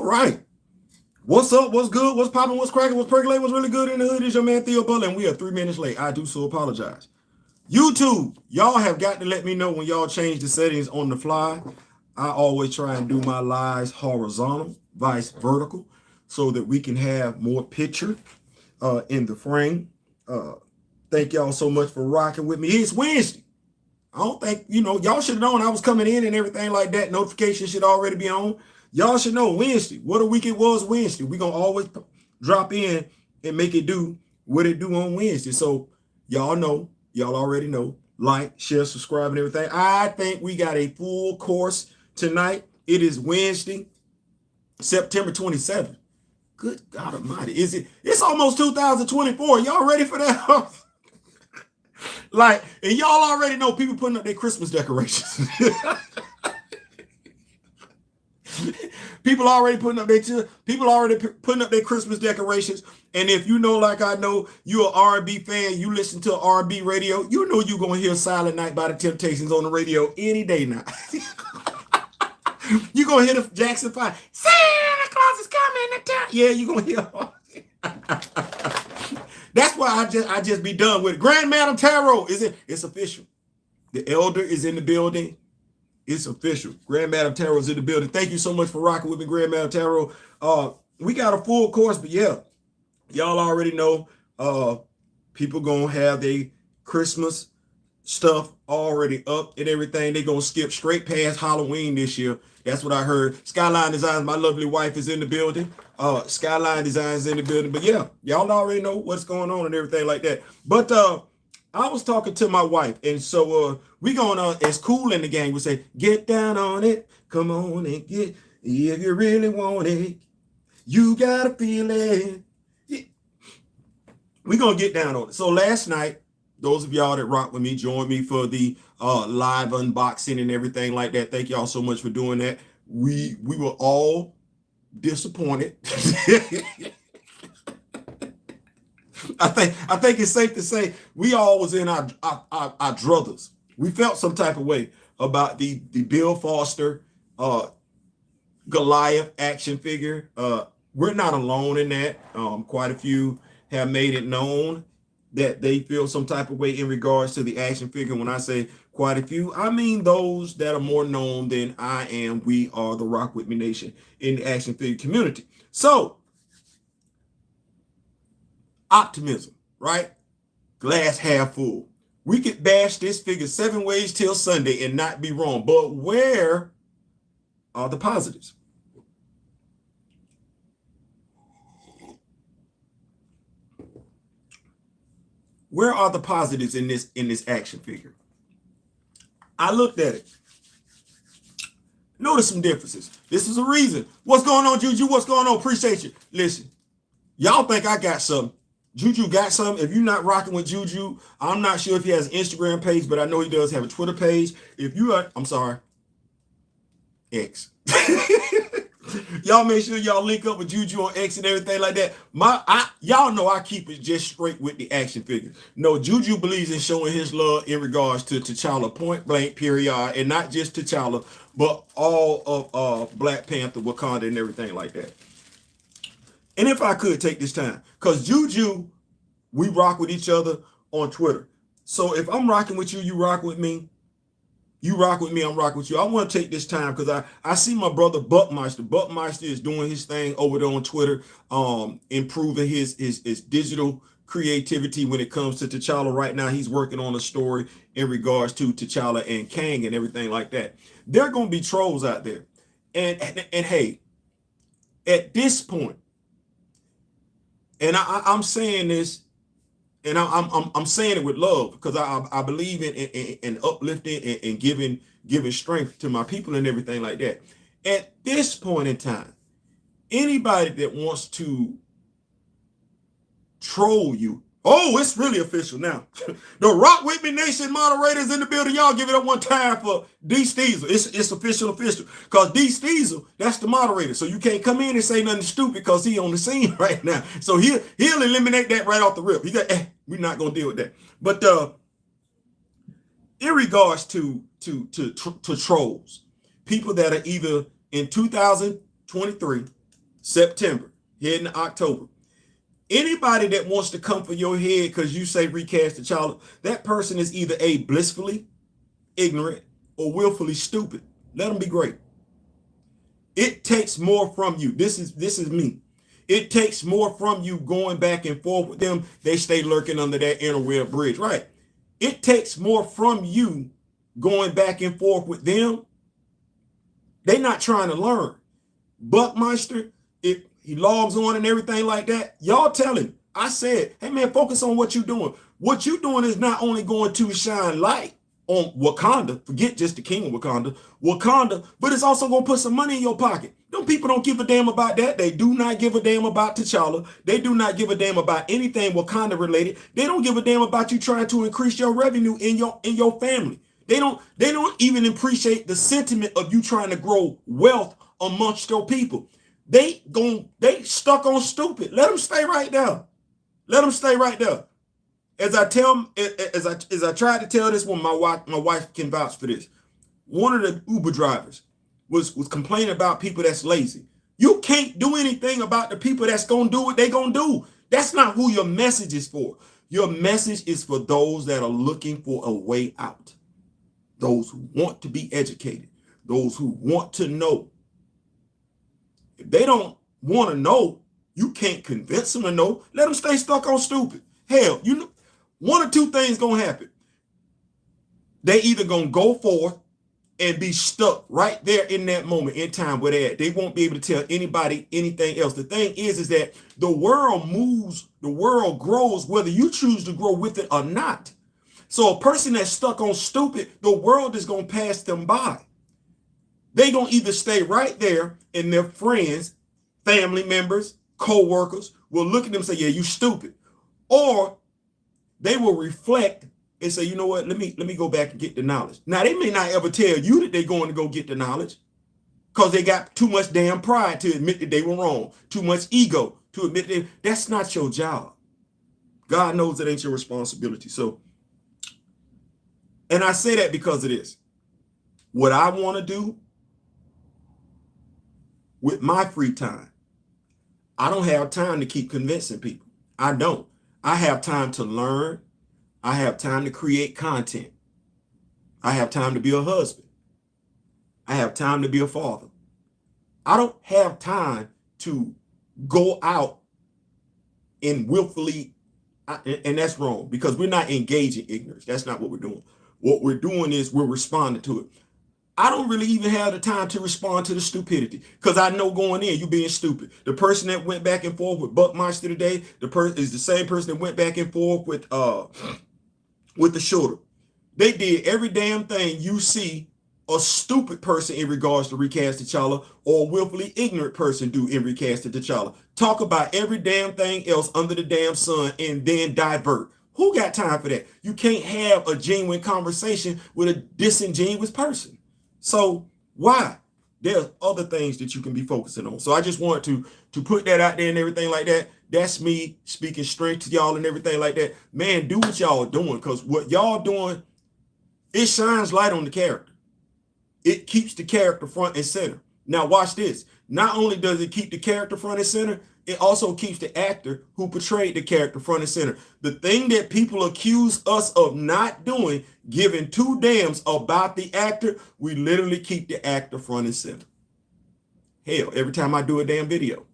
right. What's up? What's good? What's popping? What's cracking? What's percolating? What's really good in the hood? Is your man Theo Butler, and we are 3 minutes late. I do so apologize. YouTube, y'all have got to let me know when y'all change the settings on the fly. I always try and do my lives horizontal, vice vertical, so that we can have more picture in the frame. Thank y'all so much for rocking with me. It's Wednesday. I don't think, y'all should have known I was coming in and everything like that. Notification should already be on. Y'all should know Wednesday. What a week it was Wednesday. We're going to always drop in and make it do what it do on Wednesday. So y'all know, y'all already know, like, share, subscribe, and everything. I think we got a full course tonight. It is Wednesday, September 27th. Good God Almighty. It's almost 2024. Y'all ready for that? Like, and y'all already know people putting up their Christmas decorations. People already putting up their Christmas decorations. And if you know, like I know, you're an R&B fan, you listen to R&B radio, you know you're gonna hear Silent Night by the Temptations on the radio any day now. You're gonna hear the Jackson 5. Santa Claus is coming to town. Yeah, you're gonna hear. That's why I just be done with it. Grand Madam Tarot it's official. The elder is in the building. It's official. Grand Madam Tarot is in the building. Thank you so much for rocking with me, Grand Madam Tarot. We got a full course, but yeah, y'all already know people gonna have their Christmas stuff already up and everything. They gonna skip straight past Halloween this year. That's what I heard. Skyline Designs, my lovely wife, is in the building. Skyline Designs in the building. But yeah, y'all already know what's going on and everything like that. But I was talking to my wife, and so we gonna, as Cool in the Gang would say, get down on it. Come on and get, if you really want it, you gotta feel it. Yeah. We gonna get down on it. So last night, those of y'all that rock with me, join me for the live unboxing and everything like that. Thank y'all so much for doing that. We were all disappointed. I think it's safe to say we all was in our druthers. We felt some type of way about the Bill Foster Goliath action figure. We're not alone in that. Quite a few have made it known that they feel some type of way in regards to the action figure. When I say quite a few, I mean those that are more known than I am. We are the Rock With Me Nation in the action figure community. So, optimism, right? Glass half full. We could bash this figure 7 ways till Sunday and not be wrong. But where are the positives? Where are the positives in this action figure? I looked at it. Notice some differences. This is a reason. What's going on, Juju? What's going on? Appreciate you. Listen, y'all think I got something. Juju got something. If you're not rocking with Juju, I'm not sure if he has an Instagram page, but I know he does have a Twitter page. If you are, I'm sorry, X. Y'all make sure y'all link up with Juju on X and everything like that. Y'all know I keep it just straight with the action figures. No, Juju believes in showing his love in regards to T'Challa, point blank, period, and not just T'Challa, but all of Black Panther, Wakanda, and everything like that. And if I could take this time, because Juju, we rock with each other on Twitter. So if I'm rocking with you, you rock with me. You rock with me, I'm rocking with you. I want to take this time because I see my brother Buckmeister. Buckmeister is doing his thing over there on Twitter, improving his digital creativity when it comes to T'Challa. Right now, he's working on a story in regards to T'Challa and Kang and everything like that. There are going to be trolls out there. And hey, at this point, and I'm saying this, and I'm saying it with love because I believe in uplifting and giving strength to my people and everything like that. At this point in time, anybody that wants to troll you, oh, it's really official now. The Rock With Me Nation moderators in the building. Y'all give it up one time for D. Steezel. It's official. Because D. Steezel, that's the moderator. So you can't come in and say nothing stupid because he on the scene right now. So he'll eliminate that right off the rip. He got, we're not gonna deal with that. But in regards to trolls, people that are either in 2023 September, heading to October. Anybody that wants to come for your head because you say recast the child, that person is either A, blissfully ignorant or willfully stupid. Let them be great. It takes more from you. This is me. It takes more from you going back and forth with them. They stay lurking under that interweb bridge, right? It takes more from you going back and forth with them. They're not trying to learn. Buckmeister, if he logs on and everything like that, y'all tell him. I said, hey man, focus on what you're doing. What you're doing is not only going to shine light on Wakanda, forget just the king of Wakanda, but it's also going to put some money in your pocket. Them people don't give a damn about that. They do not give a damn about T'Challa. They do not give a damn about anything Wakanda related. They don't give a damn about you trying to increase your revenue in your family. They don't even appreciate the sentiment of you trying to grow wealth amongst your people. They stuck on stupid. Let them stay right there. Let them stay right there. As I tried to tell this one, my wife can vouch for this. One of the Uber drivers was complaining about people that's lazy. You can't do anything about the people that's gonna do what they gonna do. That's not who your message is for. Your message is for those that are looking for a way out. Those who want to be educated. Those who want to know. If they don't want to know, you can't convince them to know. Let them stay stuck on stupid. Hell, you know, one or two things gonna happen. They either gonna go forth and be stuck right there in that moment in time where they're at. They won't be able to tell anybody anything else. The thing is that the world moves, the world grows, whether you choose to grow with it or not. So a person that's stuck on stupid, the world is gonna pass them by. They gonna either stay right there and their friends, family members, co-workers will look at them and say, yeah, you stupid. Or they will reflect and say, you know what, let me go back and get the knowledge. Now, they may not ever tell you that they're going to go get the knowledge because they got too much damn pride to admit that they were wrong, too much ego to admit that that's not your job. God knows that ain't your responsibility. So, and I say that because of this. What I want to do with my free time, I don't have time to keep convincing people. I don't. I have time to learn. I have time to create content. I have time to be a husband. I have time to be a father. I don't have time to go out and willfully, and that's wrong because we're not engaging ignorance. That's not what we're doing. What we're doing is we're responding to it. I don't really even have the time to respond to the stupidity because I know going in, you being stupid. The person that went back and forth with Buckmeister today, the person is the same person that went back and forth with the shooter. They did every damn thing you see a stupid person in regards to recast T'Challa or a willfully ignorant person do in recast T'Challa. Talk about every damn thing else under the damn sun and then divert. Who got time for that? You can't have a genuine conversation with a disingenuous person. So why? There's other things that you can be focusing on. So I just wanted to put that out there and everything like that. That's me speaking strength to y'all and everything like that. Man, do what y'all are doing because what y'all doing, it shines light on the character. It keeps the character front and center. Now watch this. Not only does it keep the character front and center, it also keeps the actor who portrayed the character front and center. The thing that people accuse us of not doing, giving two damns about the actor, we literally keep the actor front and center. Hell, every time I do a damn video.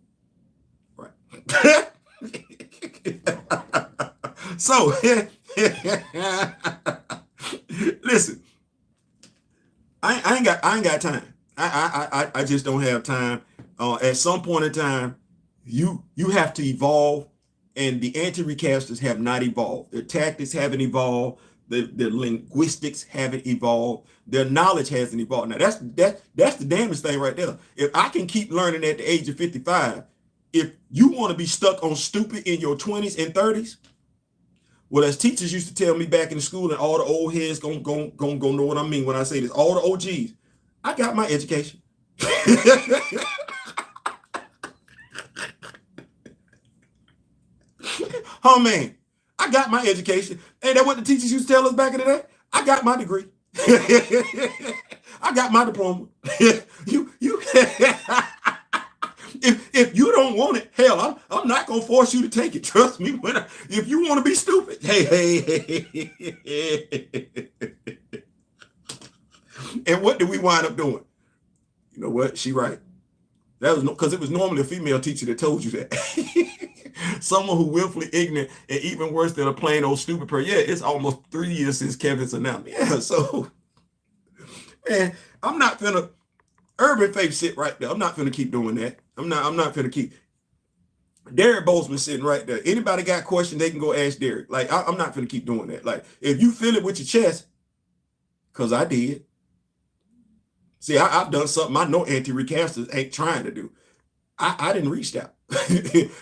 Right. So, listen, I ain't got time. I just don't have time. At some point in time, you have to evolve, and the anti-recasters have not evolved. Their tactics haven't evolved. Their linguistics haven't evolved. Their knowledge hasn't evolved. Now that's the damnest thing right there. If I can keep learning at the age of 55, if you want to be stuck on stupid in your 20s and 30s, well, as teachers used to tell me back in school, and all the old heads gonna know what I mean when I say this. All the OGs, I got my education. Oh man, I got my education. Ain't that what the teachers used to tell us back in the day? I got my degree. I got my diploma. You If you don't want it, hell, I'm not gonna force you to take it. Trust me. If you want to be stupid, hey. And what did we wind up doing? You know what? She right. That was because it was normally a female teacher that told you that. Someone who willfully ignorant, and even worse than a plain old stupid person. Yeah, it's almost 3 years since Kevin's announcement. Yeah, so man, I'm not finna urban faith sit right there. I'm not finna keep doing that. I'm not finna keep. Derek Bozeman sitting right there. Anybody got questions, they can go ask Derek. Like, I'm not finna keep doing that. Like, if you feel it with your chest, because I did. See, I've done something I know anti-recasters ain't trying to do. I didn't reach that.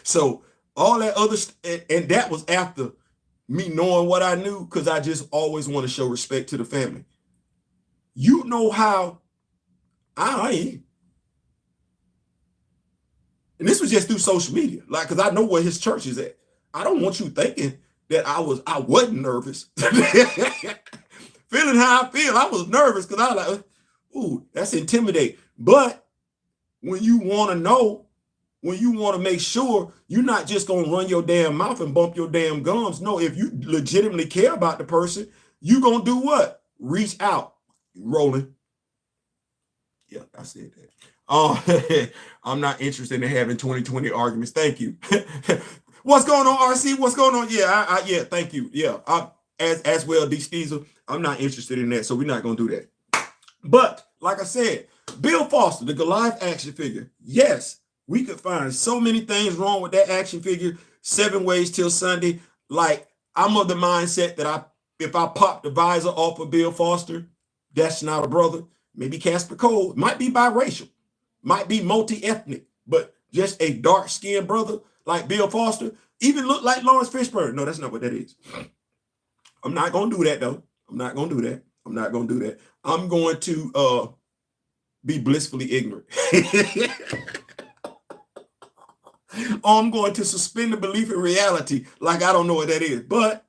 So all that other and that was after me knowing what I knew, because I just always want to show respect to the family. You know how and this was just through social media, like, because I know where his church is at. I don't want you thinking that I wasn't nervous. Feeling how I feel, I was nervous because I was like, ooh, that's intimidating. But when you want to know, when you want to make sure, you're not just going to run your damn mouth and bump your damn gums. No, if you legitimately care about the person, you're going to do what? Reach out. Rolling. Yeah, I said that. I'm not interested in having 2020 arguments. Thank you. What's going on, RC? What's going on? Yeah, yeah, thank you. Yeah, as well, D. Steezer, I'm not interested in that, so we're not going to do that. But like I said, Bill Foster, the Goliath action figure. Yes, we could find so many things wrong with that action figure. 7 ways till Sunday. Like, I'm of the mindset that if I pop the visor off of Bill Foster, that's not a brother. Maybe Casper Cole might be biracial, might be multi-ethnic, but just a dark-skinned brother like Bill Foster, even look like Lawrence Fishburne. No, that's not what that is. I'm not going to do that, though. I'm not going to do that. I'm not going to do that. I'm going to be blissfully ignorant. I'm going to suspend the belief in reality like I don't know what that is. But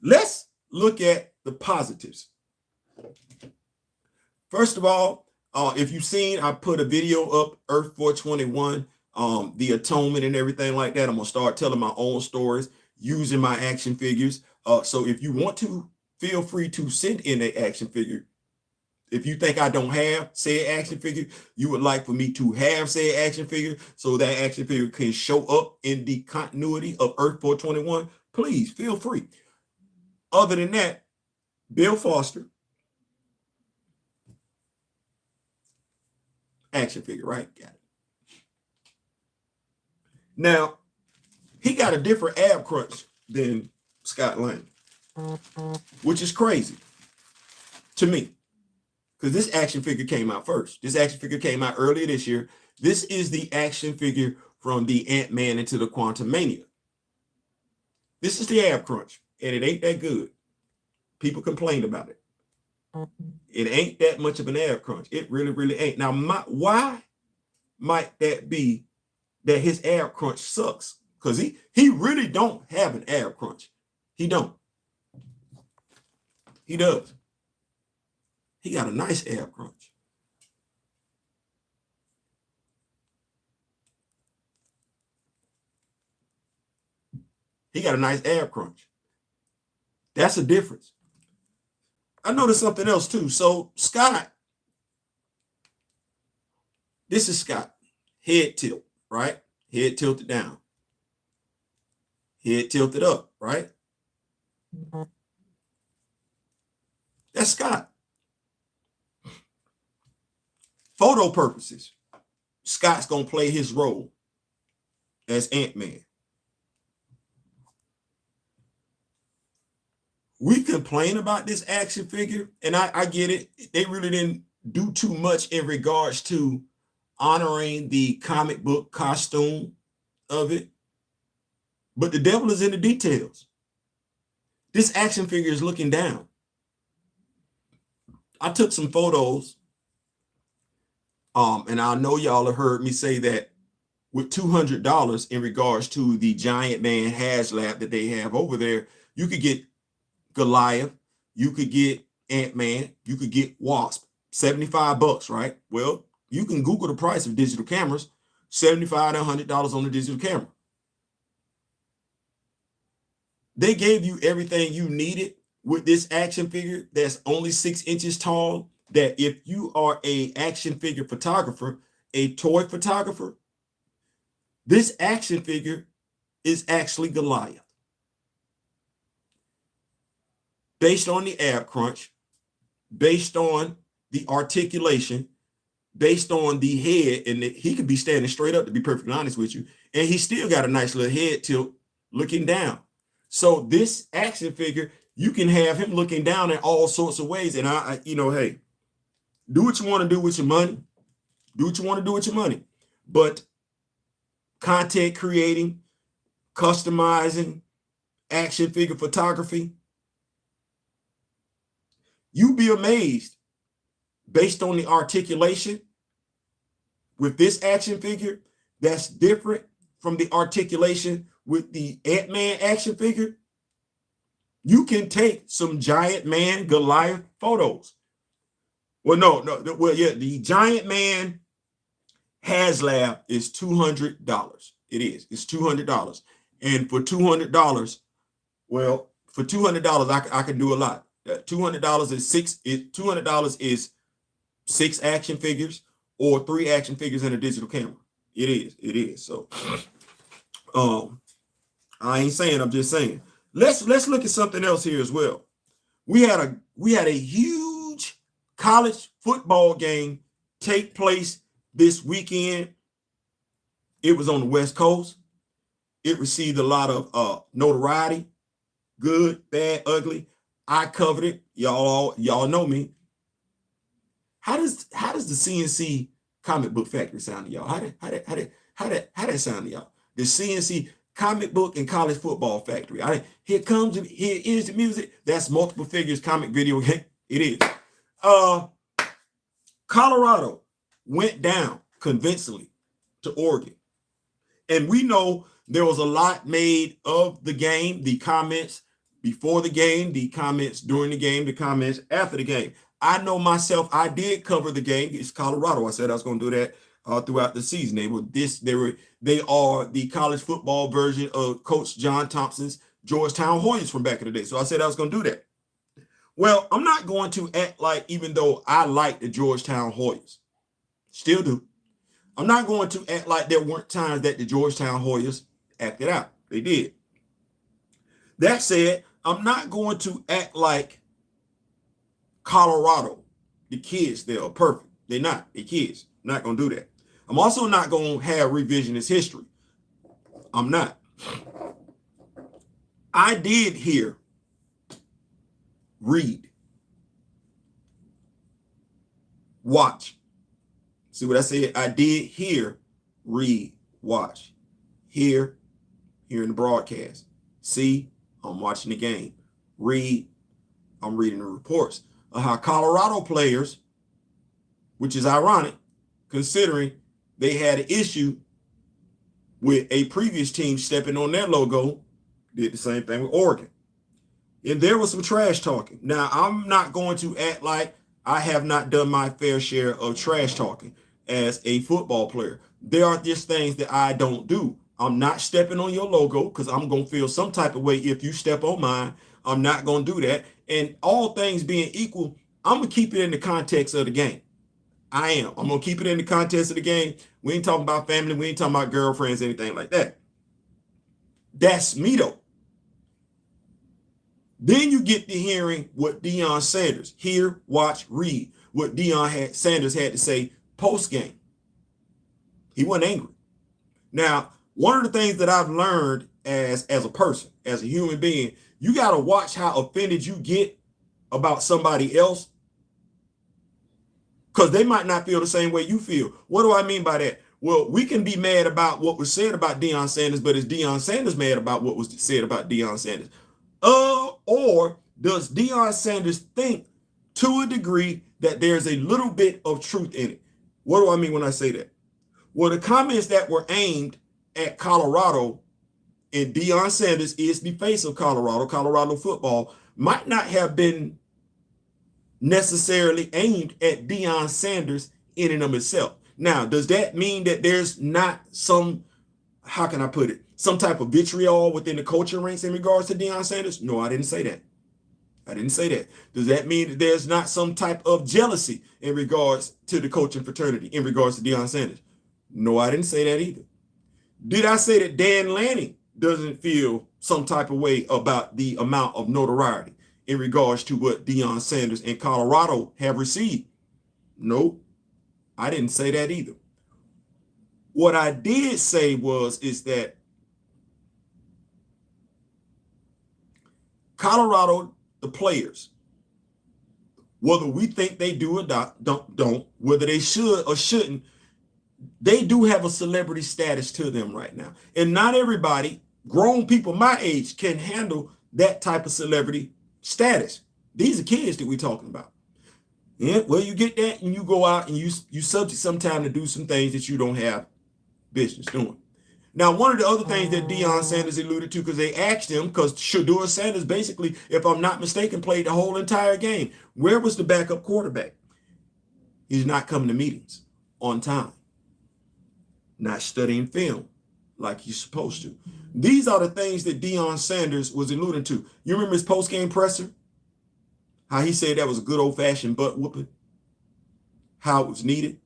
let's look at the positives. First of all, if you've seen, I put a video up, Earth 421, the atonement and everything like that. I'm going to start telling my own stories using my action figures. So if you want to, feel free to send in an action figure. If you think I don't have said action figure, you would like for me to have said action figure so that action figure can show up in the continuity of Earth 421, please feel free. Other than that, Bill Foster, action figure, right? Got it. Now, he got a different ab crunch than Scott Lang, which is crazy to me, because this action figure came out first. This action figure came out earlier this year. This is the action figure from the Ant-Man into the Quantumania. This is the ab crunch, and it ain't that good. People complained about it. It ain't that much of an ab crunch. It really, really ain't. Now, why might that be that his ab crunch sucks? Because he really don't have an ab crunch. He don't. He does. He got a nice ab crunch. He got a nice ab crunch. That's a difference. I noticed something else too. So Scott, this is Scott. Head tilt, right? Head tilted down. Head tilted up, right? That's Scott. Photo purposes, Scott's going to play his role as Ant-Man. We complain about this action figure, and I get it. They really didn't do too much in regards to honoring the comic book costume of it. But the devil is in the details. This action figure is looking down. I took some photos, and I know y'all have heard me say that with $200 in regards to the Giant Man HasLab that they have over there, you could get Goliath, you could get Ant-Man, you could get Wasp, $75, right? Well, You can Google the price of digital cameras, $75 to $100 on the digital camera. They gave you everything you needed with this action figure that's only 6 inches tall, that if you are a action figure photographer, a toy photographer, this action figure is actually Goliath. Based on the ab crunch, based on the articulation, based on the head, and he could be standing straight up, to be perfectly honest with you, and he still got a nice little head tilt looking down. So this action figure, you can have him looking down in all sorts of ways. And I hey, do what you want to do with your money. Do what you want to do with your money. But content creating, customizing, action figure photography, you'd be amazed based on the articulation with this action figure that's different from the articulation with the Ant-Man action figure. You can take some giant man Goliath photos. Well, the giant man HasLab is $200. It's $200. And for $200, well, for $200, I can do a lot. $200 is 6 action figures or 3 action figures and a digital camera. It is. So I ain't saying, I'm just saying. Let's look at something else here as well. We had a huge college football game take place this weekend. It was on the West Coast. It received a lot of notoriety, good, bad, ugly. I covered it. Y'all know me. How does the CNC comic book factory sound to y'all? How that sound to y'all? The CNC comic book and college football factory. Here is the music. That's multiple figures comic video game. It is. Colorado went down convincingly to Oregon. And we know there was a lot made of the game, the comments before the game, the comments during the game, the comments after the game. I know myself, I did cover the game. It's Colorado. I said I was going to do that throughout the season. They are the college football version of Coach John Thompson's Georgetown Hoyas from back in the day. So I said I was going to do that. Well, I'm not going to act like, even though I like the Georgetown Hoyas, still do, I'm not going to act like there weren't times that the Georgetown Hoyas acted out. They did. That said, I'm not going to act like Colorado, the kids there are perfect. They're not. They're kids. I'm not going to do that. I'm also not going to have revisionist history. I'm not. I did hear, read, watch. See what I said? I did hear, read, watch. Hear in the broadcast. See, I'm watching the game. Read, I'm reading the reports of how Colorado players, which is ironic, considering they had an issue with a previous team stepping on their logo, did the same thing with Oregon. And there was some trash talking. Now, I'm not going to act like I have not done my fair share of trash talking as a football player. There are just things that I don't do. I'm not stepping on your logo because I'm going to feel some type of way if you step on mine. I'm not going to do that. And all things being equal, I'm going to keep it in the context of the game. I am. I'm going to keep it in the context of the game. We ain't talking about family. We ain't talking about girlfriends, anything like that. That's me, though. Then you get to hearing what Deion Sanders, hear, watch, read, what Sanders had to say post-game. He wasn't angry. Now, one of the things that I've learned as a person, as a human being, you got to watch how offended you get about somebody else, because they might not feel the same way you feel. What do I mean by that? Well, we can be mad about what was said about Deion Sanders, but is Deion Sanders mad about what was said about Deion Sanders? Or does Deion Sanders think to a degree that there's a little bit of truth in it? What do I mean when I say that? Well, the comments that were aimed at Colorado, and Deion Sanders is the face of Colorado football, might not have been necessarily aimed at Deion Sanders in and of itself. Now, does that mean that there's not some, how can I put it, some type of vitriol within the coaching ranks in regards to Deion Sanders? No, I didn't say that. I didn't say that. Does that mean that there's not some type of jealousy in regards to the coaching fraternity in regards to Deion Sanders? No, I didn't say that either. Did I say that Dan Lanning doesn't feel some type of way about the amount of notoriety in regards to what Deion Sanders and Colorado have received? No, I didn't say that either. What I did say is that Colorado, the players, whether we think they do or don't, whether they should or shouldn't, they do have a celebrity status to them right now. And not everybody, grown people my age, can handle that type of celebrity status. These are kids that we're talking about. Yeah, well, you get that and you go out and you subject sometime to do some things that you don't have business doing. Now, one of the other things that Deion Sanders alluded to, because they asked him, because Shedeur Sanders basically, if I'm not mistaken, played the whole entire game. Where was the backup quarterback? He's not coming to meetings on time, not studying film like he's supposed to. These are the things that Deion Sanders was alluding to. You remember his post-game presser? How he said that was a good old-fashioned butt whooping, how it was needed.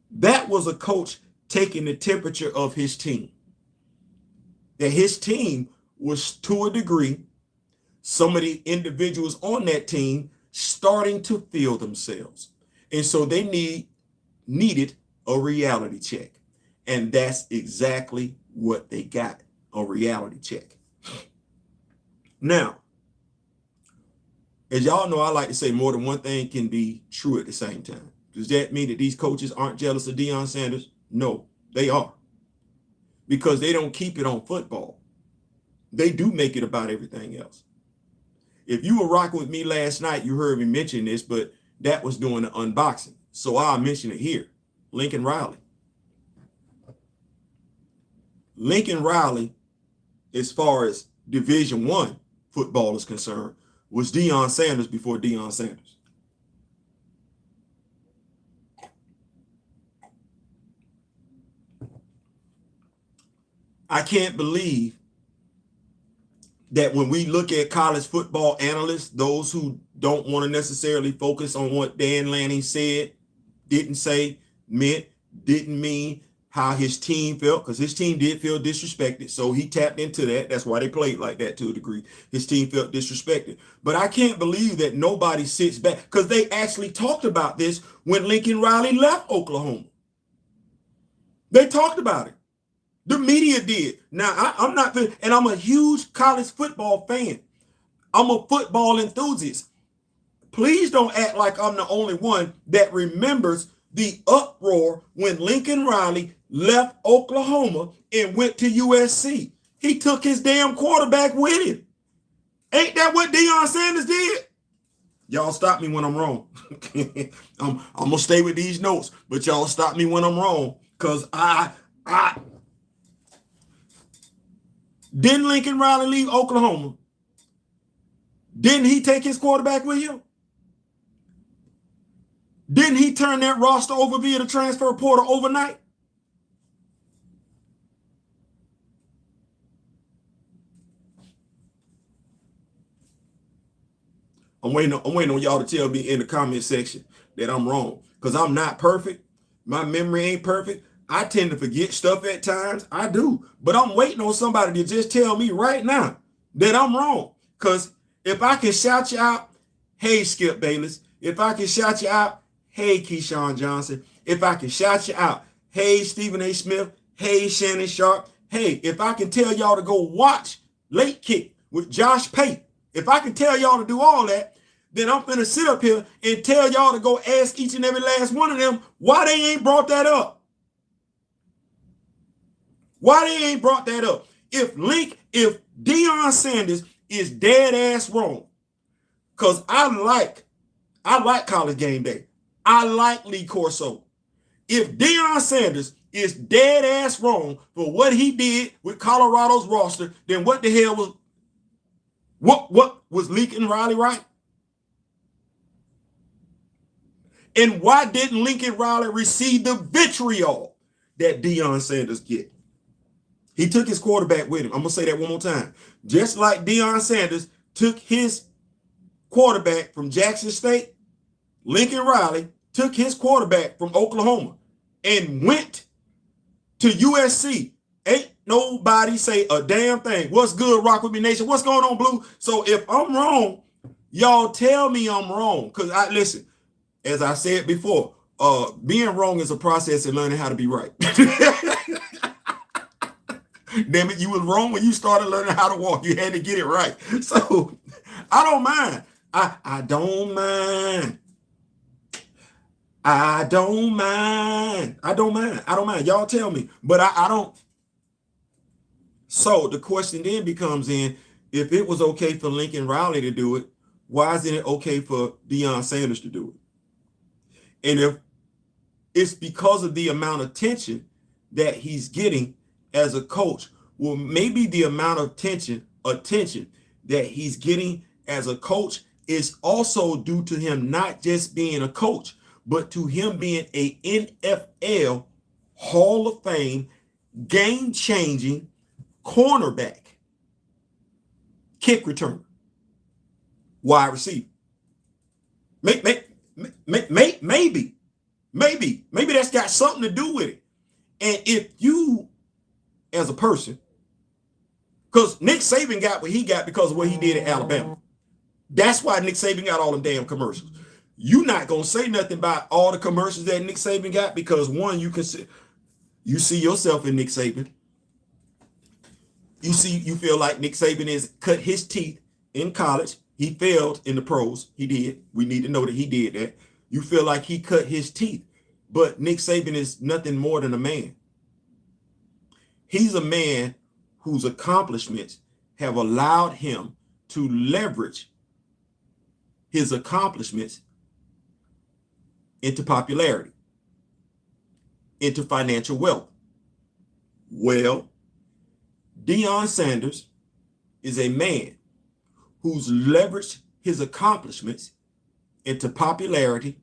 That was a coach taking the temperature of his team. That his team was, to a degree, some of the individuals on that team starting to feel themselves. And so they needed a reality check. And that's exactly what they got, a reality check. Now, as y'all know, I like to say more than one thing can be true at the same time. Does that mean that these coaches aren't jealous of Deion Sanders? No, they are. Because they don't keep it on football. They do make it about everything else. If you were rocking with me last night, you heard me mention this, but that was doing the unboxing. So I'll mention it here. Lincoln Riley. Lincoln Riley, as far as Division I football is concerned, was Deion Sanders before Deion Sanders. I can't believe that when we look at college football analysts, those who don't want to necessarily focus on what Dan Lanning said, didn't say, meant, didn't mean, how his team felt, because his team did feel disrespected. So he tapped into that. That's why they played like that to a degree. His team felt disrespected. But I can't believe that nobody sits back, because they actually talked about this when Lincoln Riley left Oklahoma. They talked about it. The media did. Now, I'm not, and I'm a huge college football fan. I'm a football enthusiast. Please don't act like I'm the only one that remembers the uproar when Lincoln Riley left Oklahoma and went to USC. He took his damn quarterback with him. Ain't that what Deion Sanders did? Y'all stop me when I'm wrong. I'm gonna stay with these notes, but y'all stop me when I'm wrong, because I didn't Lincoln Riley leave Oklahoma? Didn't he take his quarterback with him? Didn't he turn that roster over via the transfer portal overnight? I'm waiting on y'all to tell me in the comment section that I'm wrong, because I'm not perfect. My memory ain't perfect. I tend to forget stuff at times. I do. But I'm waiting on somebody to just tell me right now that I'm wrong. Because if I can shout you out, hey, Skip Bayless. If I can shout you out, hey, Keyshawn Johnson. If I can shout you out, hey, Stephen A. Smith. Hey, Shannon Sharp. Hey, if I can tell y'all to go watch Late Kick with Josh Pate, if I can tell y'all to do all that, then I'm finna sit up here and tell y'all to go ask each and every last one of them why they ain't brought that up. Why they ain't brought that up? If Deion Sanders is dead ass wrong, because I like College Game Day. I like Lee Corso. If Deion Sanders is dead ass wrong for what he did with Colorado's roster, then what the hell was Lincoln Riley right? And why didn't Lincoln Riley receive the vitriol that Deion Sanders get? He took his quarterback with him. I'm going to say that one more time. Just like Deion Sanders took his quarterback from Jackson State, Lincoln Riley took his quarterback from Oklahoma and went to USC. Ain't nobody say a damn thing. What's good, Rock With Me Nation? What's going on, Blue? So if I'm wrong, y'all tell me I'm wrong. Because listen, as I said before, being wrong is a process in learning how to be right. Damn it, you was wrong when you started learning how to walk. You had to get it right. So I don't mind. I don't mind. I don't mind. I don't mind. I don't mind. Y'all tell me. But I don't. So the question then becomes in, if it was okay for Lincoln Riley to do it, why isn't it okay for Deion Sanders to do it? And if it's because of the amount of attention that he's getting as a coach, well, maybe the amount of attention that he's getting as a coach is also due to him not just being a coach, but to him being a NFL Hall of Fame, game-changing cornerback, kick returner, wide receiver. Maybe that's got something to do with it. And if you, as a person, because Nick Saban got what he got because of what he did at Alabama. That's why Nick Saban got all them damn commercials. You're not gonna say nothing about all the commercials that Nick Saban got because one, you see yourself in Nick Saban. You feel like Nick Saban has cut his teeth in college. He failed in the pros. He did. We need to know that he did that. You feel like he cut his teeth, but Nick Saban is nothing more than a man. He's a man whose accomplishments have allowed him to leverage his accomplishments into popularity, into financial wealth. Well, Deion Sanders is a man who's leveraged his accomplishments into popularity,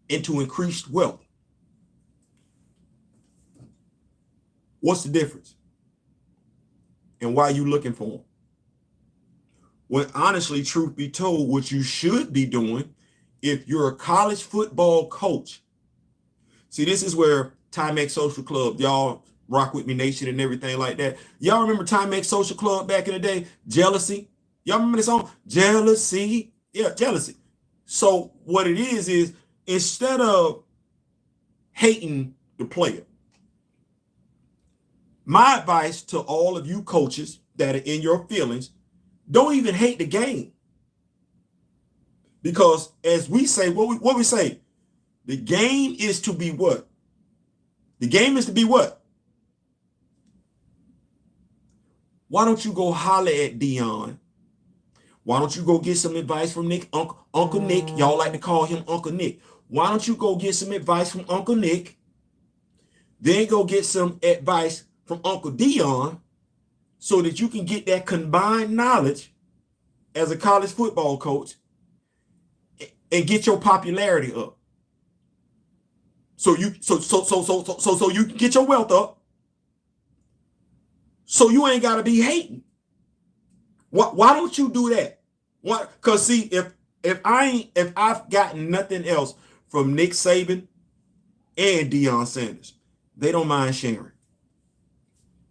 into increased wealth. What's the difference? And why are you looking for him? When honestly, truth be told, what you should be doing if you're a college football coach. See, this is where Timex Social Club, y'all Rock With Me Nation and everything like that. Y'all remember Timex Social Club back in the day? Jealousy. Y'all remember this song? Jealousy. Yeah, jealousy. So what it is instead of hating the player, my advice to all of you coaches that are in your feelings, don't even hate the game. Because as we say, what we say, the game is to be what? The game is to be what? Why don't you go holler at Deion? Why don't you go get some advice from Nick, Uncle Nick? Y'all like to call him Uncle Nick. Why don't you go get some advice from Uncle Nick? Then go get some advice from Uncle Deion so that you can get that combined knowledge as a college football coach and get your popularity up. So you can get your wealth up. So you ain't gotta be hating. Why don't you do that? What? Because see, if I've gotten nothing else from Nick Saban and Deion Sanders, they don't mind sharing.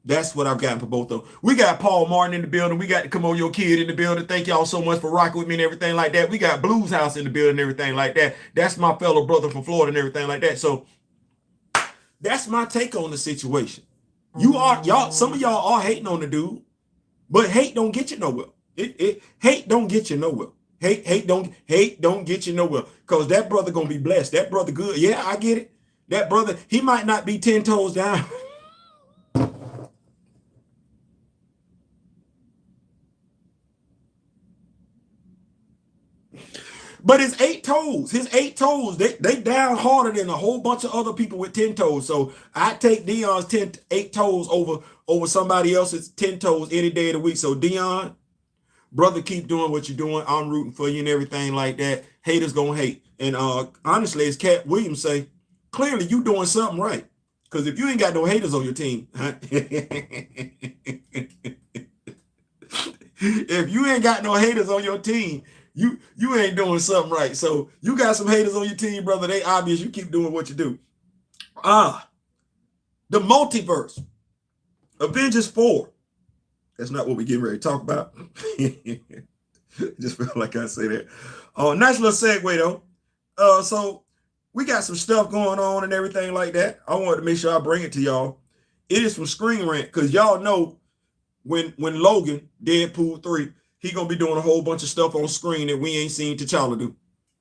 That's what I've gotten for both of them. We got Paul Martin in the building. We got the Come On Your Kid in the building. Thank y'all so much for rocking with me and everything like that. We got Blues House in the building and everything like that. That's my fellow brother from Florida and everything like that. So that's my take on the situation. Some of y'all are hating on the dude, but hate don't get you nowhere. Hate don't get you nowhere. Hate don't get you nowhere. Because that brother gonna be blessed. That brother good. Yeah, I get it. That brother, he might not be 10 toes down. But his 8 toes, they down harder than a whole bunch of other people with 10 toes. So I take Deion's 8 toes over somebody else's 10 toes any day of the week. So Deion, brother, keep doing what you're doing. I'm rooting for you and everything like that. haters gonna hate. And honestly, as Cat Williams say, clearly you doing something right. Because if you ain't got no haters on your team, if you ain't got no haters on your team, you ain't doing something right. So you got some haters on your team, brother. They obvious. You keep doing what you do. The multiverse, Avengers 4. That's not what we getting ready to talk about. Just feel like I say that. Nice little segue though. So we got some stuff going on and everything like that. I wanted to make sure I bring it to y'all. It is from Screen Rant, because y'all know when Logan, Deadpool 3, he gonna be doing a whole bunch of stuff on screen that we ain't seen T'Challa do.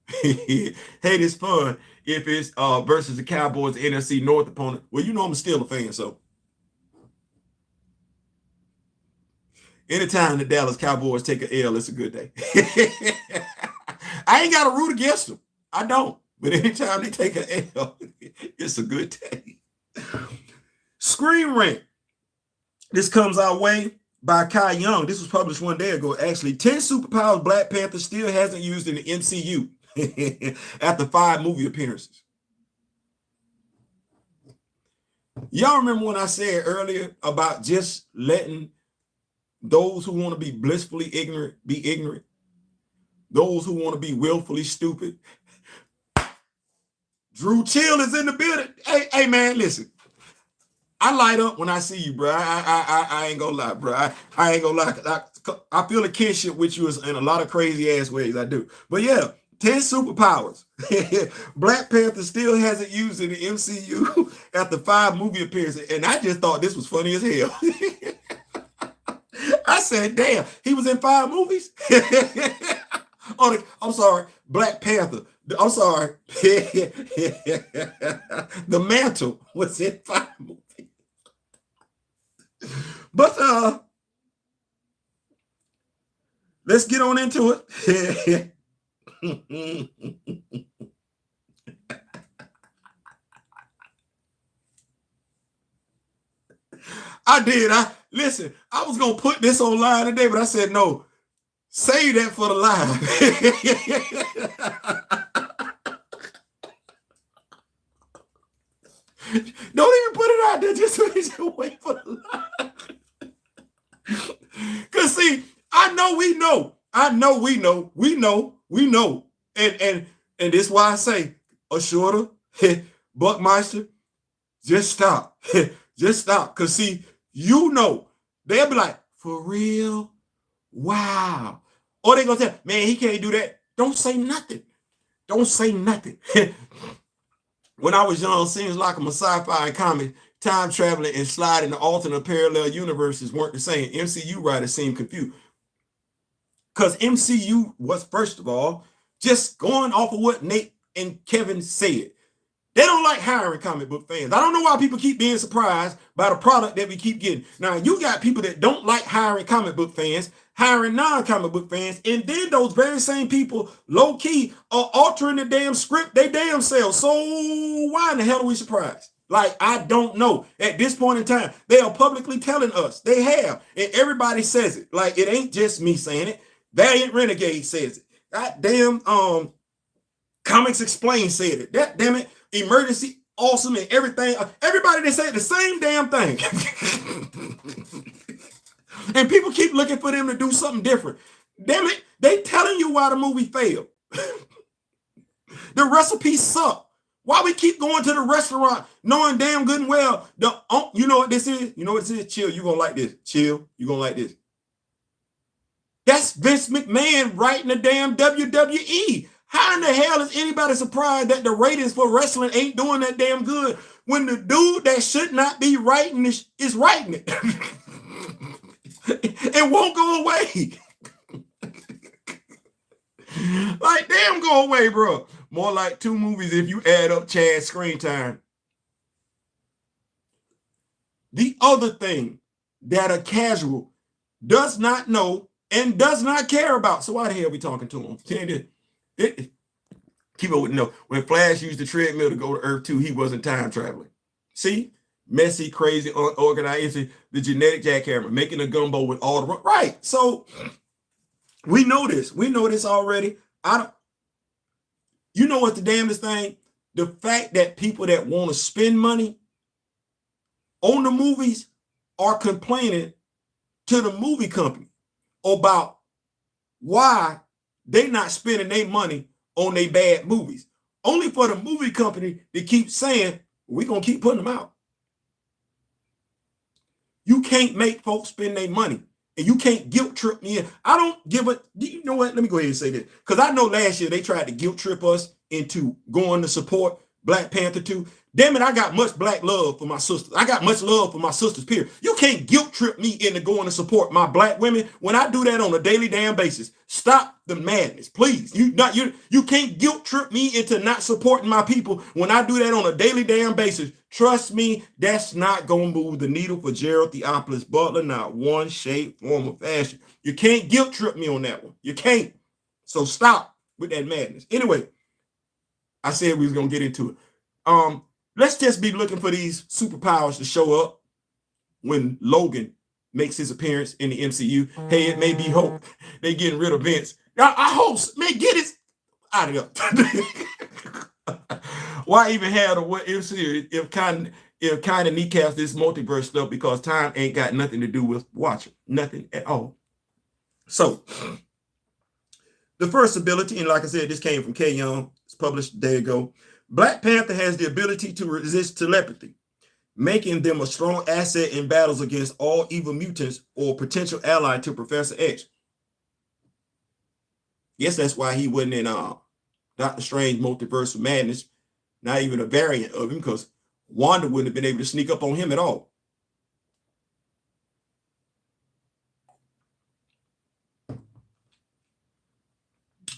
Hey, it's fun if it's versus the Cowboys NFC North opponent. Well, you know I'm still a fan, so anytime the Dallas Cowboys take an L, it's a good day. I ain't got to root against them. I don't. But anytime they take an L, it's a good day. Screen Rant. This comes our way by Kai Young. This was published one day ago, actually. 10 superpowers Black Panther still hasn't used in the MCU after 5 movie appearances. Y'all remember when I said earlier about just letting those who want to be blissfully ignorant be ignorant? Those who want to be willfully stupid? Drew Chill is in the building. Hey man, listen. I light up when I see you, bro. I ain't gonna lie, bro. I ain't gonna lie. I feel a kinship with you in a lot of crazy ass ways. I do. But yeah, 10 superpowers. Black Panther still hasn't used in the MCU after 5 movie appearances. And I just thought this was funny as hell. I said, damn, he was in 5 movies? I'm sorry, Black Panther. I'm sorry. The Mantle was in 5 movies. But let's get on into it. Listen, I was gonna put this online today, but I said no, save that for the live. Don't even put it out there, just wait for the live. Cause see, I know we know. And this is why I say, Ashura, Buckmeister, just stop. Just stop. Cause see, you know, they'll be like, for real? Wow. Or they gonna say, man, he can't do that. Don't say nothing. Don't say nothing. When I was young, seems like I'm a sci-fi comic, time traveling and sliding to alternate parallel universes weren't the same. MCU writers seemed confused. Because MCU was, first of all, just going off of what Nate and Kevin said. They don't like hiring comic book fans. I don't know why people keep being surprised by the product that we keep getting. Now, you got people that don't like hiring comic book fans, hiring non-comic book fans, and then those very same people, low-key, are altering the damn script they damn selves. So why in the hell are we surprised? Like, I don't know. At this point in time, they are publicly telling us. They have. And everybody says it. Like, it ain't just me saying it. Valiant Renegade says it. God damn, Comics Explained said it. That damn it. Emergency, Awesome, and everything. Everybody, they say the same damn thing. And people keep looking for them to do something different. Damn it, they telling you why the movie failed. The recipe sucked. Why we keep going to the restaurant knowing damn good and well, you know what this is? You know what this is? Chill, you gonna like this. Chill, you gonna like this. That's Vince McMahon writing the damn WWE. How in the hell is anybody surprised that the ratings for wrestling ain't doing that damn good when the dude that should not be writing this is writing it? It won't go away. Like, damn, go away, bro. More like 2 movies if you add up Chad's screen time. The other thing that a casual does not know and does not care about. So why the hell are we talking to him? Keep it with no. When Flash used the treadmill to go to Earth 2, he wasn't time traveling. See? Messy, crazy, unorganized, the genetic jackhammer, making a gumbo with all the right. So we know this. We know this already. You know what the damnedest thing? The fact that people that want to spend money on the movies are complaining to the movie company about why they not spending their money on their bad movies. Only for the movie company to keep saying, we're going to keep putting them out. You can't make folks spend their money. And you can't guilt trip me in. I don't give a, you know what? Let me go ahead and say this. Because I know last year they tried to guilt trip us into going to support Black Panther 2. Damn it, I got much black love for my sisters. I got much love for my sisters, period. You can't guilt trip me into going to support my black women when I do that on a daily damn basis. Stop the madness, please. You can't guilt trip me into not supporting my people when I do that on a daily damn basis. Trust me, that's not going to move the needle for Gerald Theophilus Butler, not one shape, form, or fashion. You can't guilt trip me on that one. You can't. So stop with that madness. Anyway, I said we was going to get into it. Let's just be looking for these superpowers to show up when Logan makes his appearance in the MCU. Hey, it may be hope they getting rid of Vince. I hope, man, get it out of there. Why even have the MCU if kind of kneecaps this multiverse stuff, because time ain't got nothing to do with watching. Nothing at all. So the first ability, and like I said, this came from K Young. It's published a day ago. Black Panther has the ability to resist telepathy, making them a strong asset in battles against all evil mutants or potential ally to Professor X. Yes, that's why he wasn't in Doctor Strange Multiverse of Madness, not even a variant of him, because Wanda wouldn't have been able to sneak up on him at all.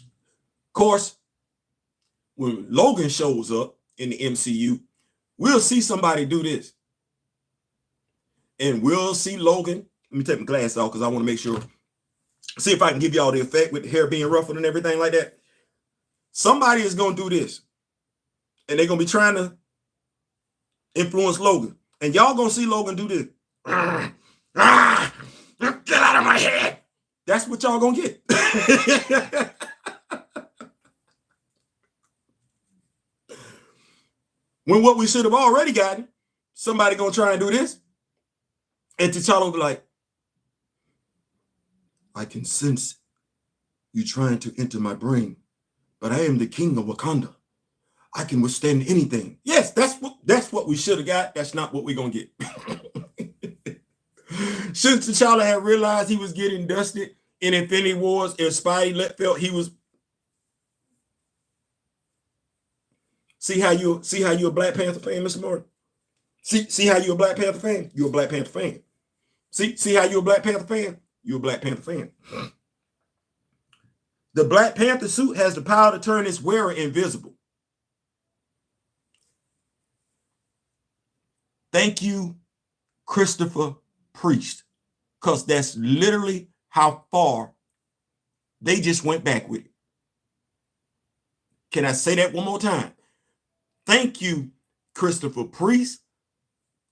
Of course, when Logan shows up in the MCU, we'll see somebody do this. And we'll see Logan. Let me take my glasses off because I want to make sure. See if I can give y'all the effect with the hair being ruffled and everything like that. Somebody is going to do this. And they're going to be trying to influence Logan. And y'all going to see Logan do this. Get out of my head. That's what y'all going to get. When what we should have already gotten, somebody gonna try and do this, and T'Challa will be like, I can sense you trying to enter my brain, but I am the king of Wakanda. I can withstand anything. Yes, that's what we should have got. That's not what we're gonna get. Should T'Challa have realized he was getting dusted in Infinity Wars, if Spidey felt he was. See how you a Black Panther fan, Mr. Martin? See how you a Black Panther fan? You're a Black Panther fan. See how you a Black Panther fan? You're a Black Panther fan. The Black Panther suit has the power to turn its wearer invisible. Thank you, Christopher Priest, because that's literally how far they just went back with it. Can I say that one more time? Thank you, Christopher Priest,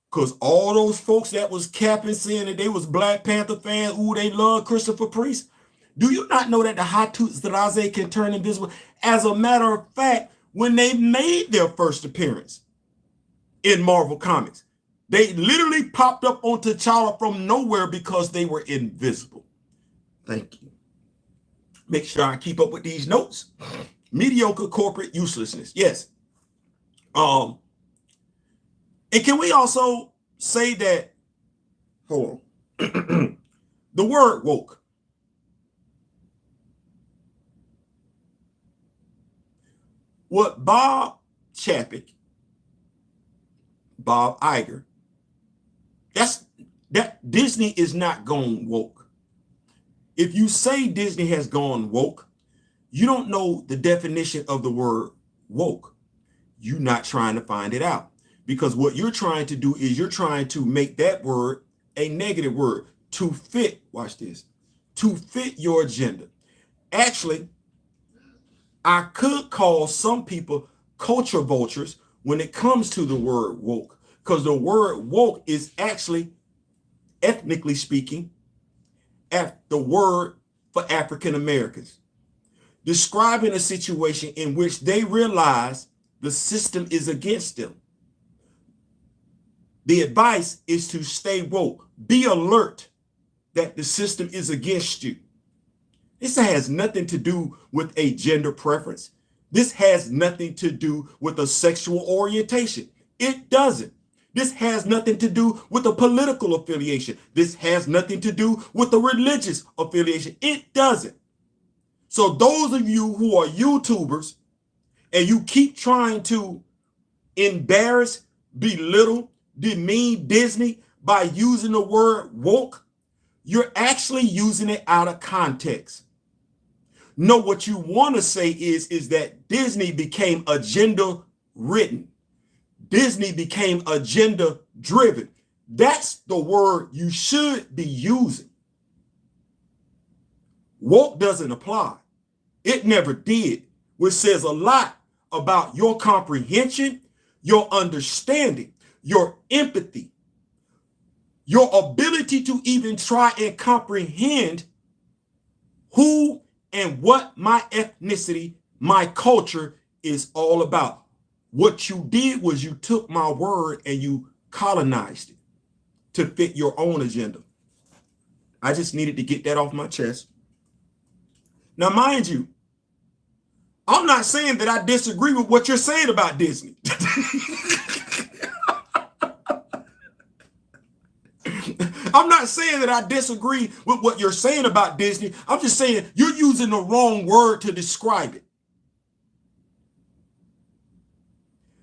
because all those folks that was capping saying that they was Black Panther fans, ooh, they love Christopher Priest. Do you not know that the Hatuts Draze can turn invisible? As a matter of fact, when they made their first appearance in Marvel Comics, they literally popped up on T'Challa from nowhere because they were invisible. Thank you. Make sure I keep up with these notes. Mediocre corporate uselessness. Yes. And can we also say that, hold on, the word woke. What Bob Chapek, Bob Iger, that Disney is not going woke. If you say Disney has gone woke, you don't know the definition of the word woke. You're not trying to find it out, because what you're trying to do is you're trying to make that word a negative word to fit, watch this, to fit your agenda. Actually, I could call some people culture vultures when it comes to the word woke, because the word woke is actually, ethnically speaking, the word for African Americans. describing a situation in which they realize the system is against them. The advice is to stay woke. Be alert that the system is against you. This has nothing to do with a gender preference. This has nothing to do with a sexual orientation. It doesn't. This has nothing to do with a political affiliation. This has nothing to do with a religious affiliation. It doesn't. So those of you who are YouTubers and you keep trying to embarrass, belittle, demean Disney by using the word woke, you're actually using it out of context. No, what you want to say is that Disney became agenda written. Disney became agenda driven. That's the word you should be using. Woke doesn't apply. It never did, which says a lot about your comprehension, your understanding, your empathy, your ability to even try and comprehend who and what my ethnicity, my culture is all about. What you did was you took my word and you colonized it to fit your own agenda. I just needed to get that off my chest. Now, mind you, I'm not saying that I disagree with what you're saying about Disney. I'm not saying that I disagree with what you're saying about Disney. I'm just saying you're using the wrong word to describe it.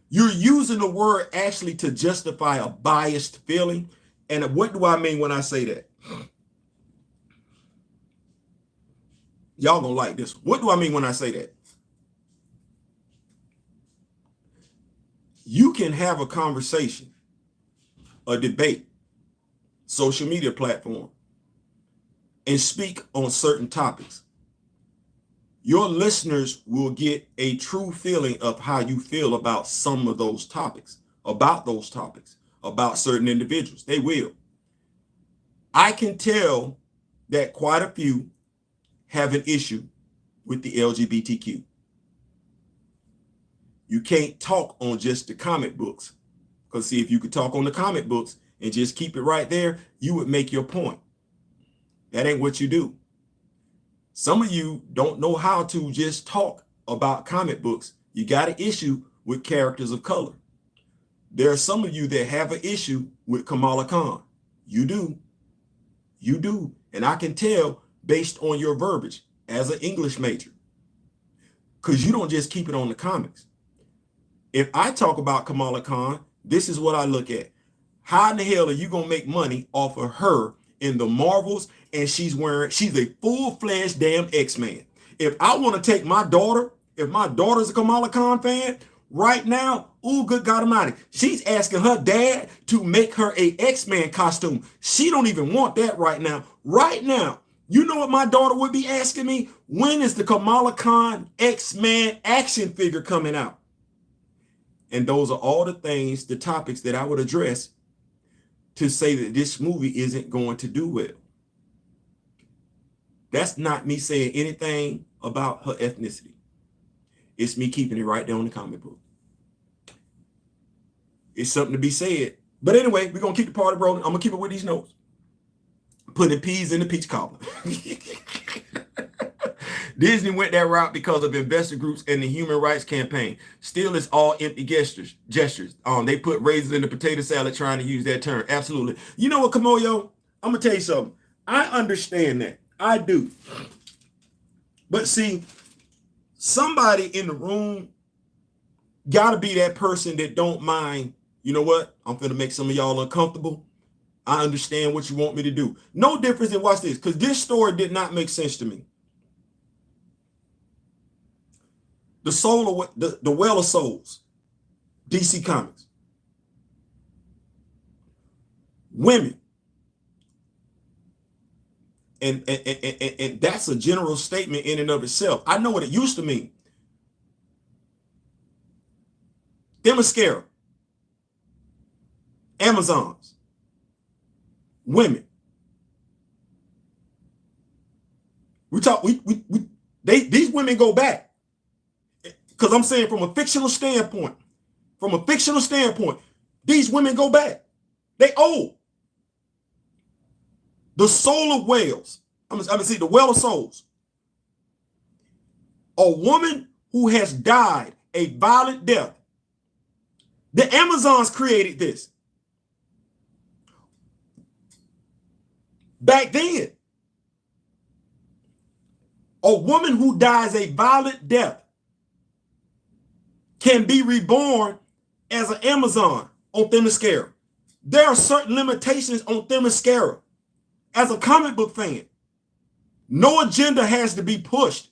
You're using the word actually to justify a biased feeling. And what do I mean when I say that? Y'all gonna like this. What do I mean when I say that? You can have a conversation, a debate, social media platform, and speak on certain topics. Your listeners will get a true feeling of how you feel about some of those topics, about certain individuals. They will. I can tell that quite a few have an issue with the LGBTQ. You can't talk on just the comic books. Because see, if you could talk on the comic books and just keep it right there, you would make your point. That ain't what you do. Some of you don't know how to just talk about comic books. You got an issue with characters of color. There are some of you that have an issue with Kamala Khan. You do. You do. And I can tell based on your verbiage as an English major. Because you don't just keep it on the comics. If I talk about Kamala Khan, this is what I look at. How in the hell are you going to make money off of her in the Marvels? And she's a full-fledged damn X-Man. If I want to take my daughter, if my daughter's a Kamala Khan fan, right now, oh, good God Almighty, she's asking her dad to make her a X-Man costume. She don't even want that right now. Right now, you know what my daughter would be asking me? When is the Kamala Khan X-Man action figure coming out? And those are all the things, the topics that I would address to say that this movie isn't going to do well. That's not me saying anything about her ethnicity. It's me keeping it right there on the comic book. It's something to be said. But anyway, we're going to keep the party rolling. I'm going to keep it with these notes. Putting peas in the peach cobbler. Disney went that route because of investor groups and the human rights campaign. Still, it's all empty gestures. They put raisins in the potato salad trying to use that term. Absolutely. You know what, Kamoyo? I'm going to tell you something. I understand that. I do. But see, somebody in the room got to be that person that don't mind, you know what? I'm going to make some of y'all uncomfortable. I understand what you want me to do. No difference than, watch this, because this story did not make sense to me. The Well of Souls, DC Comics. Women. And that's a general statement in and of itself. I know what it used to mean. Themyscira. Amazons. Women. We These women go back. Because I'm saying from a fictional standpoint, these women go back. They old. The soul of whales. I'm gonna see the whale of souls. A woman who has died a violent death. The Amazons created this. Back then, a woman who dies a violent death can be reborn as an Amazon on Themyscira. There are certain limitations on Themyscira. As a comic book fan, no agenda has to be pushed.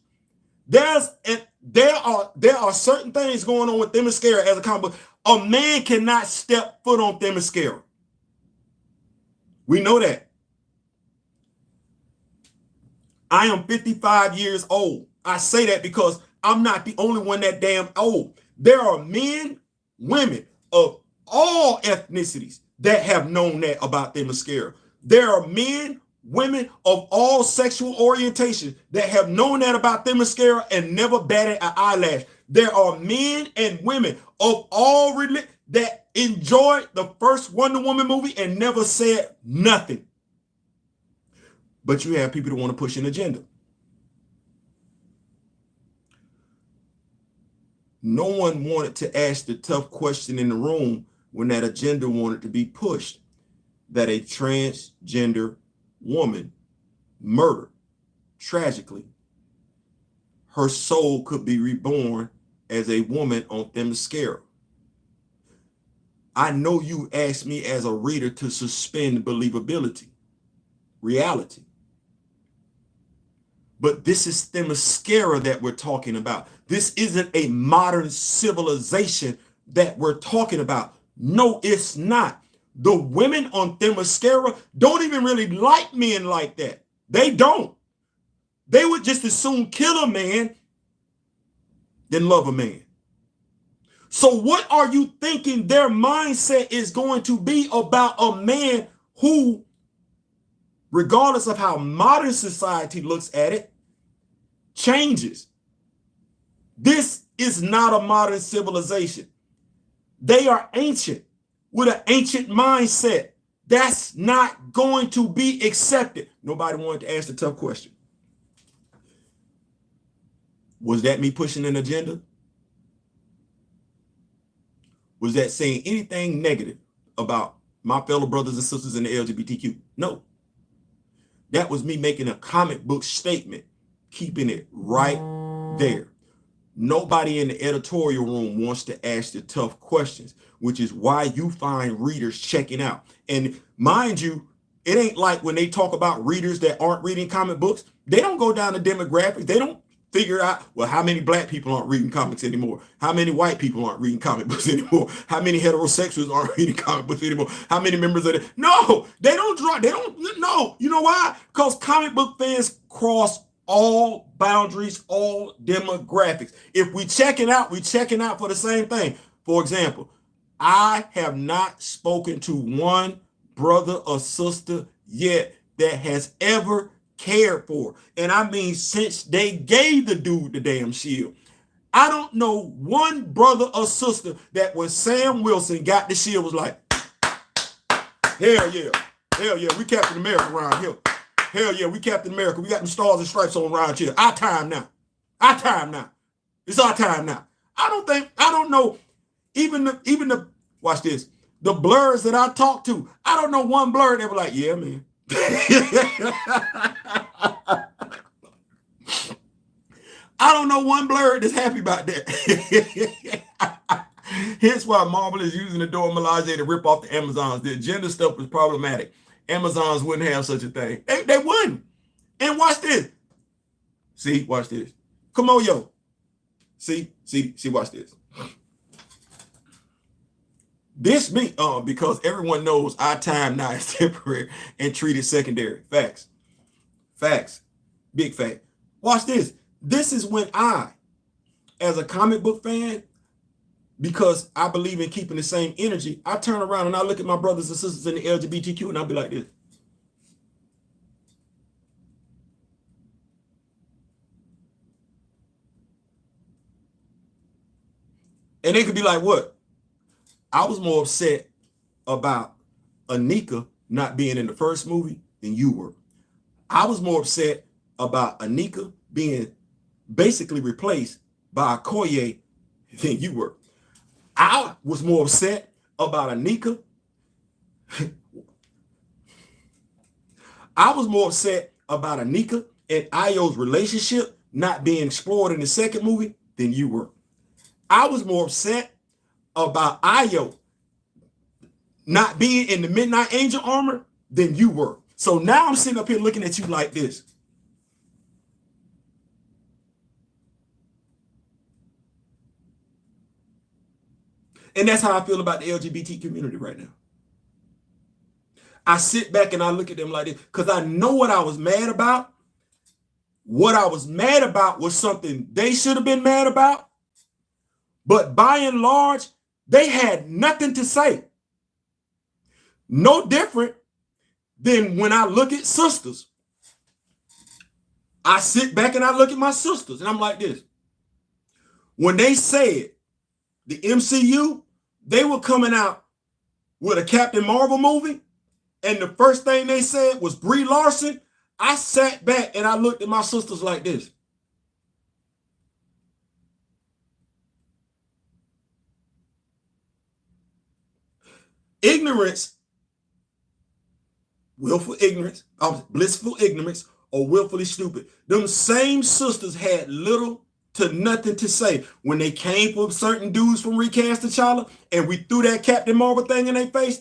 There are certain things going on with Themyscira as a comic book. A man cannot step foot on Themyscira. We know that. I am 55 years old. I say that because I'm not the only one that damn old. There are men, women of all ethnicities that have known that about Themyscira. There are men, women of all sexual orientation that have known that about Themyscira and never batted an eyelash. There are men and women of all religion that enjoyed the first Wonder Woman movie and never said nothing. But you have people that want to push an agenda. No one wanted to ask the tough question in the room when that agenda wanted to be pushed, that a transgender woman murdered tragically, her soul could be reborn as a woman on Themyscira. I know you asked me as a reader to suspend believability, reality. But this is Themyscira that we're talking about. This isn't a modern civilization that we're talking about. No, it's not. The women on Themyscira don't even really like men like that. They don't. They would just as soon kill a man than love a man. So what are you thinking their mindset is going to be about a man who, regardless of how modern society looks at it, changes? This is not a modern civilization. They are ancient with an ancient mindset. That's not going to be accepted. Nobody wanted to ask the tough question. Was that me pushing an agenda? Was that saying anything negative about my fellow brothers and sisters in the LGBTQ? No. That was me making a comic book statement, keeping it right there. Nobody in the editorial room wants to ask the tough questions, which is why you find readers checking out. And mind you, it ain't like when they talk about readers that aren't reading comic books, they don't go down the demographics. They don't figure out, well, how many black people aren't reading comics anymore? How many white people aren't reading comic books anymore? How many heterosexuals aren't reading comic books anymore? How many members of it? No, they don't. No. You know why? Because comic book fans cross all boundaries, all demographics. If we checking out, we checking out for the same thing. For example, I have not spoken to one brother or sister yet that has ever cared for. And I mean, since they gave the dude the damn shield, I don't know one brother or sister that when Sam Wilson got the shield was like, hell yeah, we Captain America around here. Hell yeah, we Captain America. We got them stars and stripes on around here. Our time now. It's our time now. I don't know, even the, watch this, the blurs that I talk to, I don't know one blur that was like, yeah, man. I don't know one blur that's happy about that. Hence why Marvel is using the Dora Milaje to rip off the Amazons. The agenda stuff was problematic. Amazons wouldn't have such a thing. They wouldn't. And watch this. See, watch this. Come on, yo. See, watch this. This me, because everyone knows our time now is temporary and treated secondary. Facts. Big fact. Watch this. This is when I, as a comic book fan, because I believe in keeping the same energy, I turn around and I look at my brothers and sisters in the LGBTQ and I'll be like this. And they could be like, what? I was more upset about Anika not being in the first movie than you were. I was more upset about Anika being basically replaced by Okoye than you were. I was more upset about Anika. I was more upset about Anika and Ayo's relationship not being explored in the second movie than you were. I was more upset about Ayo not being in the Midnight Angel armor than you were. So now I'm sitting up here looking at you like this. And that's how I feel about the LGBT community right now. I sit back and I look at them like this because I know what I was mad about. What I was mad about was something they should have been mad about. But by and large, they had nothing to say. No different than when I look at sisters. I sit back and I look at my sisters and I'm like this. When they said the MCU, they were coming out with a Captain Marvel movie, and the first thing they said was Brie Larson, I sat back and I looked at my sisters like this. Ignorance, willful ignorance, blissful ignorance, or willfully stupid. Them same sisters had little to nothing to say when they came for certain dudes from Recast T'Challa and we threw that Captain Marvel thing in their face.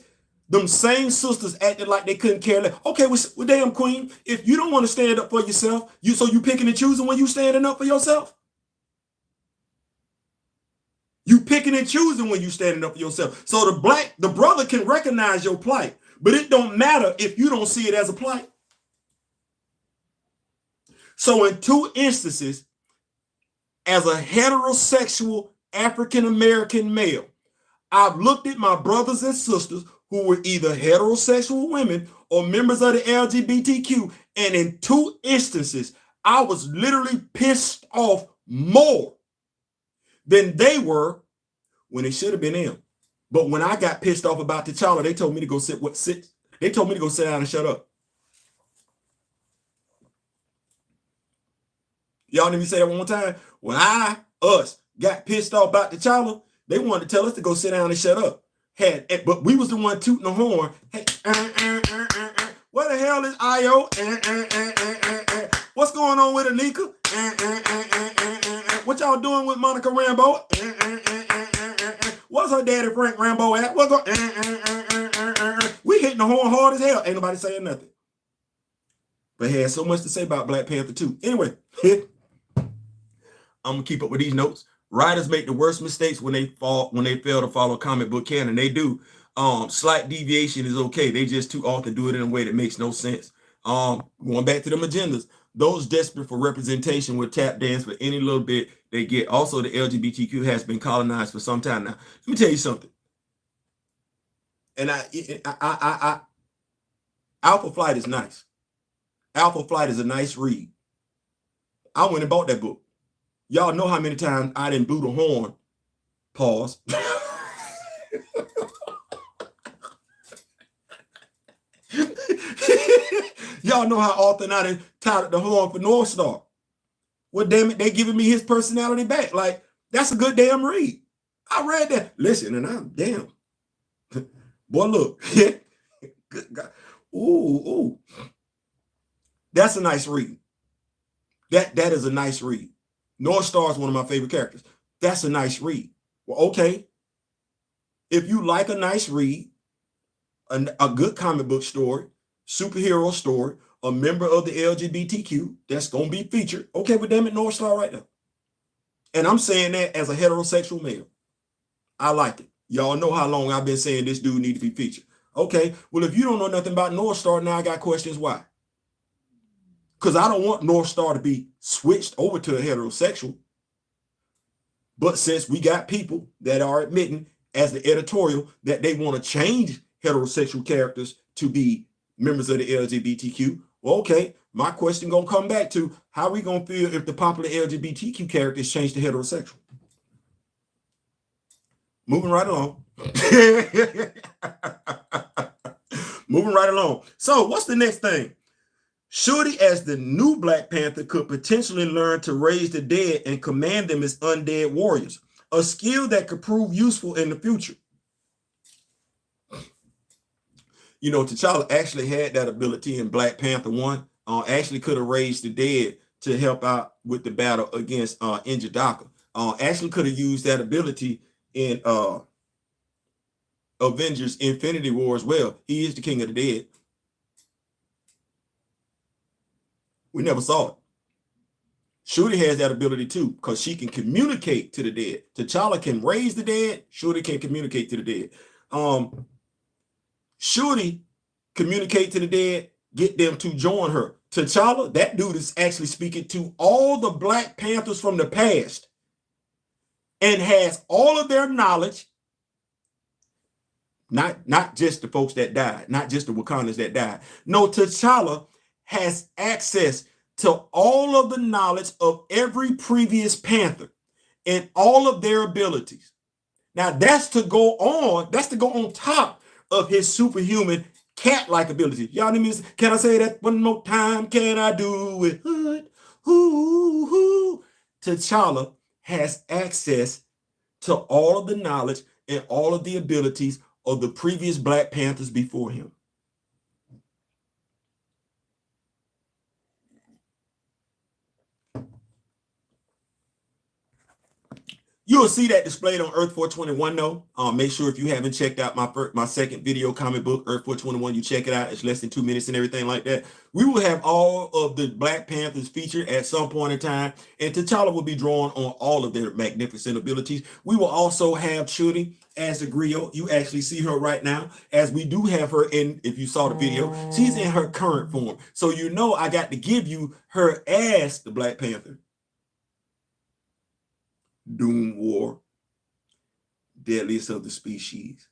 Them same sisters acted like they couldn't care less. Okay, well, damn queen, if you don't want to stand up for yourself, so you picking and choosing when you standing up for yourself? You picking and choosing when you standing up for yourself. So the brother can recognize your plight, but it don't matter if you don't see it as a plight. So in two instances, as a heterosexual African-American male, I've looked at my brothers and sisters who were either heterosexual women or members of the LGBTQ, and in two instances, I was literally pissed off more than they were when it should have been them. But when I got pissed off about T'Challa, they told me to go sit. They told me to go sit down and shut up. Y'all need me to say that one more time. When us got pissed off about T'Challa, they wanted to tell us to go sit down and shut up. But we was the one tooting the horn. Hey, what the hell is Io? What's going on with Anika? What y'all doing with Monica Rambeau? What's her daddy Frank Rambeau at? We hitting the horn hard as hell. Ain't nobody saying nothing. But had so much to say about Black Panther 2. Anyway, I'm gonna keep up with these notes. Writers make the worst mistakes when they fail to follow comic book canon. They do. Slight deviation is okay. They just too often do it in a way that makes no sense. Going back to them agendas, those desperate for representation will tap dance for any little bit they get. Also, the LGBTQ has been colonized for some time now. Let me tell you something. And Alpha Flight is nice. Alpha Flight is a nice read. I went and bought that book. Y'all know how many times I didn't blew the horn. Pause. Y'all know how often I done touted the horn for North Star. Well, damn it, they giving me his personality back. Like, that's a good damn read. I read that. Listen, and I'm damn. Boy, look. Good God. Ooh. That's a nice read. That is a nice read. North Star is one of my favorite characters. That's a nice read. Well, okay. If you like a nice read, a good comic book story, superhero story, a member of the LGBTQ that's going to be featured, okay, but damn it, North Star right now. And I'm saying that as a heterosexual male. I like it. Y'all know how long I've been saying this dude need to be featured. Okay, well, if you don't know nothing about North Star, now I got questions why. Because I don't want North Star to be switched over to a heterosexual. But since we got people that are admitting as the editorial that they want to change heterosexual characters to be members of the LGBTQ, well, okay, my question going to come back to how we going to feel if the popular LGBTQ characters change to heterosexual? Moving right along. Moving right along. So what's the next thing? Shorty, as the new Black Panther, could potentially learn to raise the dead and command them as undead warriors, a skill that could prove useful in the future. You know, T'Challa actually had that ability in Black Panther 1. Actually could have raised the dead to help out with the battle against N'Jadaka. Actually could have used that ability in Avengers Infinity War as well. He is the king of the dead. We never saw it. Shuri has that ability too, because she can communicate to the dead. T'Challa can raise the dead. Shuri can communicate to the dead. Shuri communicate to the dead, get them to join her. T'Challa, that dude is actually speaking to all the Black Panthers from the past and has all of their knowledge. Not just the folks that died, not just the Wakandans that died. No, T'Challa has access to all of the knowledge of every previous Panther and all of their abilities. Now that's to go on top of his superhuman cat-like abilities. Y'all need me to, can I say that one more time? Can I do it? T'Challa has access to all of the knowledge and all of the abilities of the previous Black Panthers before him. You'll see that displayed on Earth 421 though. Make sure if you haven't checked out my second video comic book, Earth 421, you check it out. It's less than 2 minutes and everything like that. We will have all of the Black Panthers featured at some point in time, and T'Challa will be drawn on all of their magnificent abilities. We will also have Shuri as a griot. You actually see her right now, as we do have her in, if you saw the video, she's in her current form. So you know I got to give you her as the Black Panther. Doom War, deadliest of the species,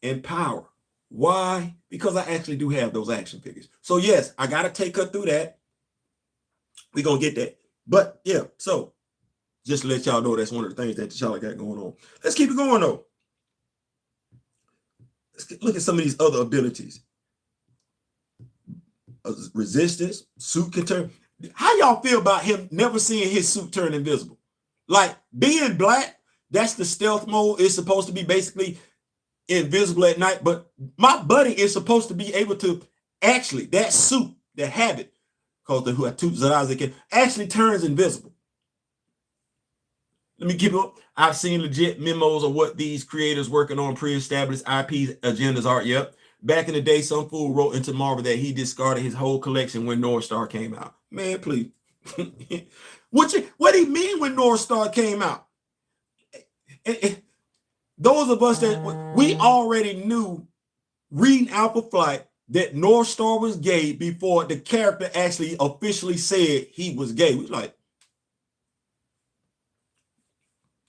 and power. Why? Because I actually do have those action figures. So yes, I got to take her through that. We're going to get that. But yeah, so just to let y'all know, that's one of the things that T'Challa got going on. Let's keep it going though. Let's look at some of these other abilities. Resistance, suit can turn. How y'all feel about him never seeing his suit turn invisible? Like being black, that's the stealth mode. It's supposed to be basically invisible at night. But my buddy is supposed to be able to actually, that suit, the habit, called the Zarazaki, actually turns invisible. Let me keep it up. I've seen legit memos of what these creators working on pre-established IPs agendas are. Yep. Back in the day, some fool wrote into Marvel that he discarded his whole collection when North Star came out. Man, please. What do you mean when North Star came out? Those of us that we already knew reading Alpha Flight that North Star was gay before the character actually officially said he was gay. We was like,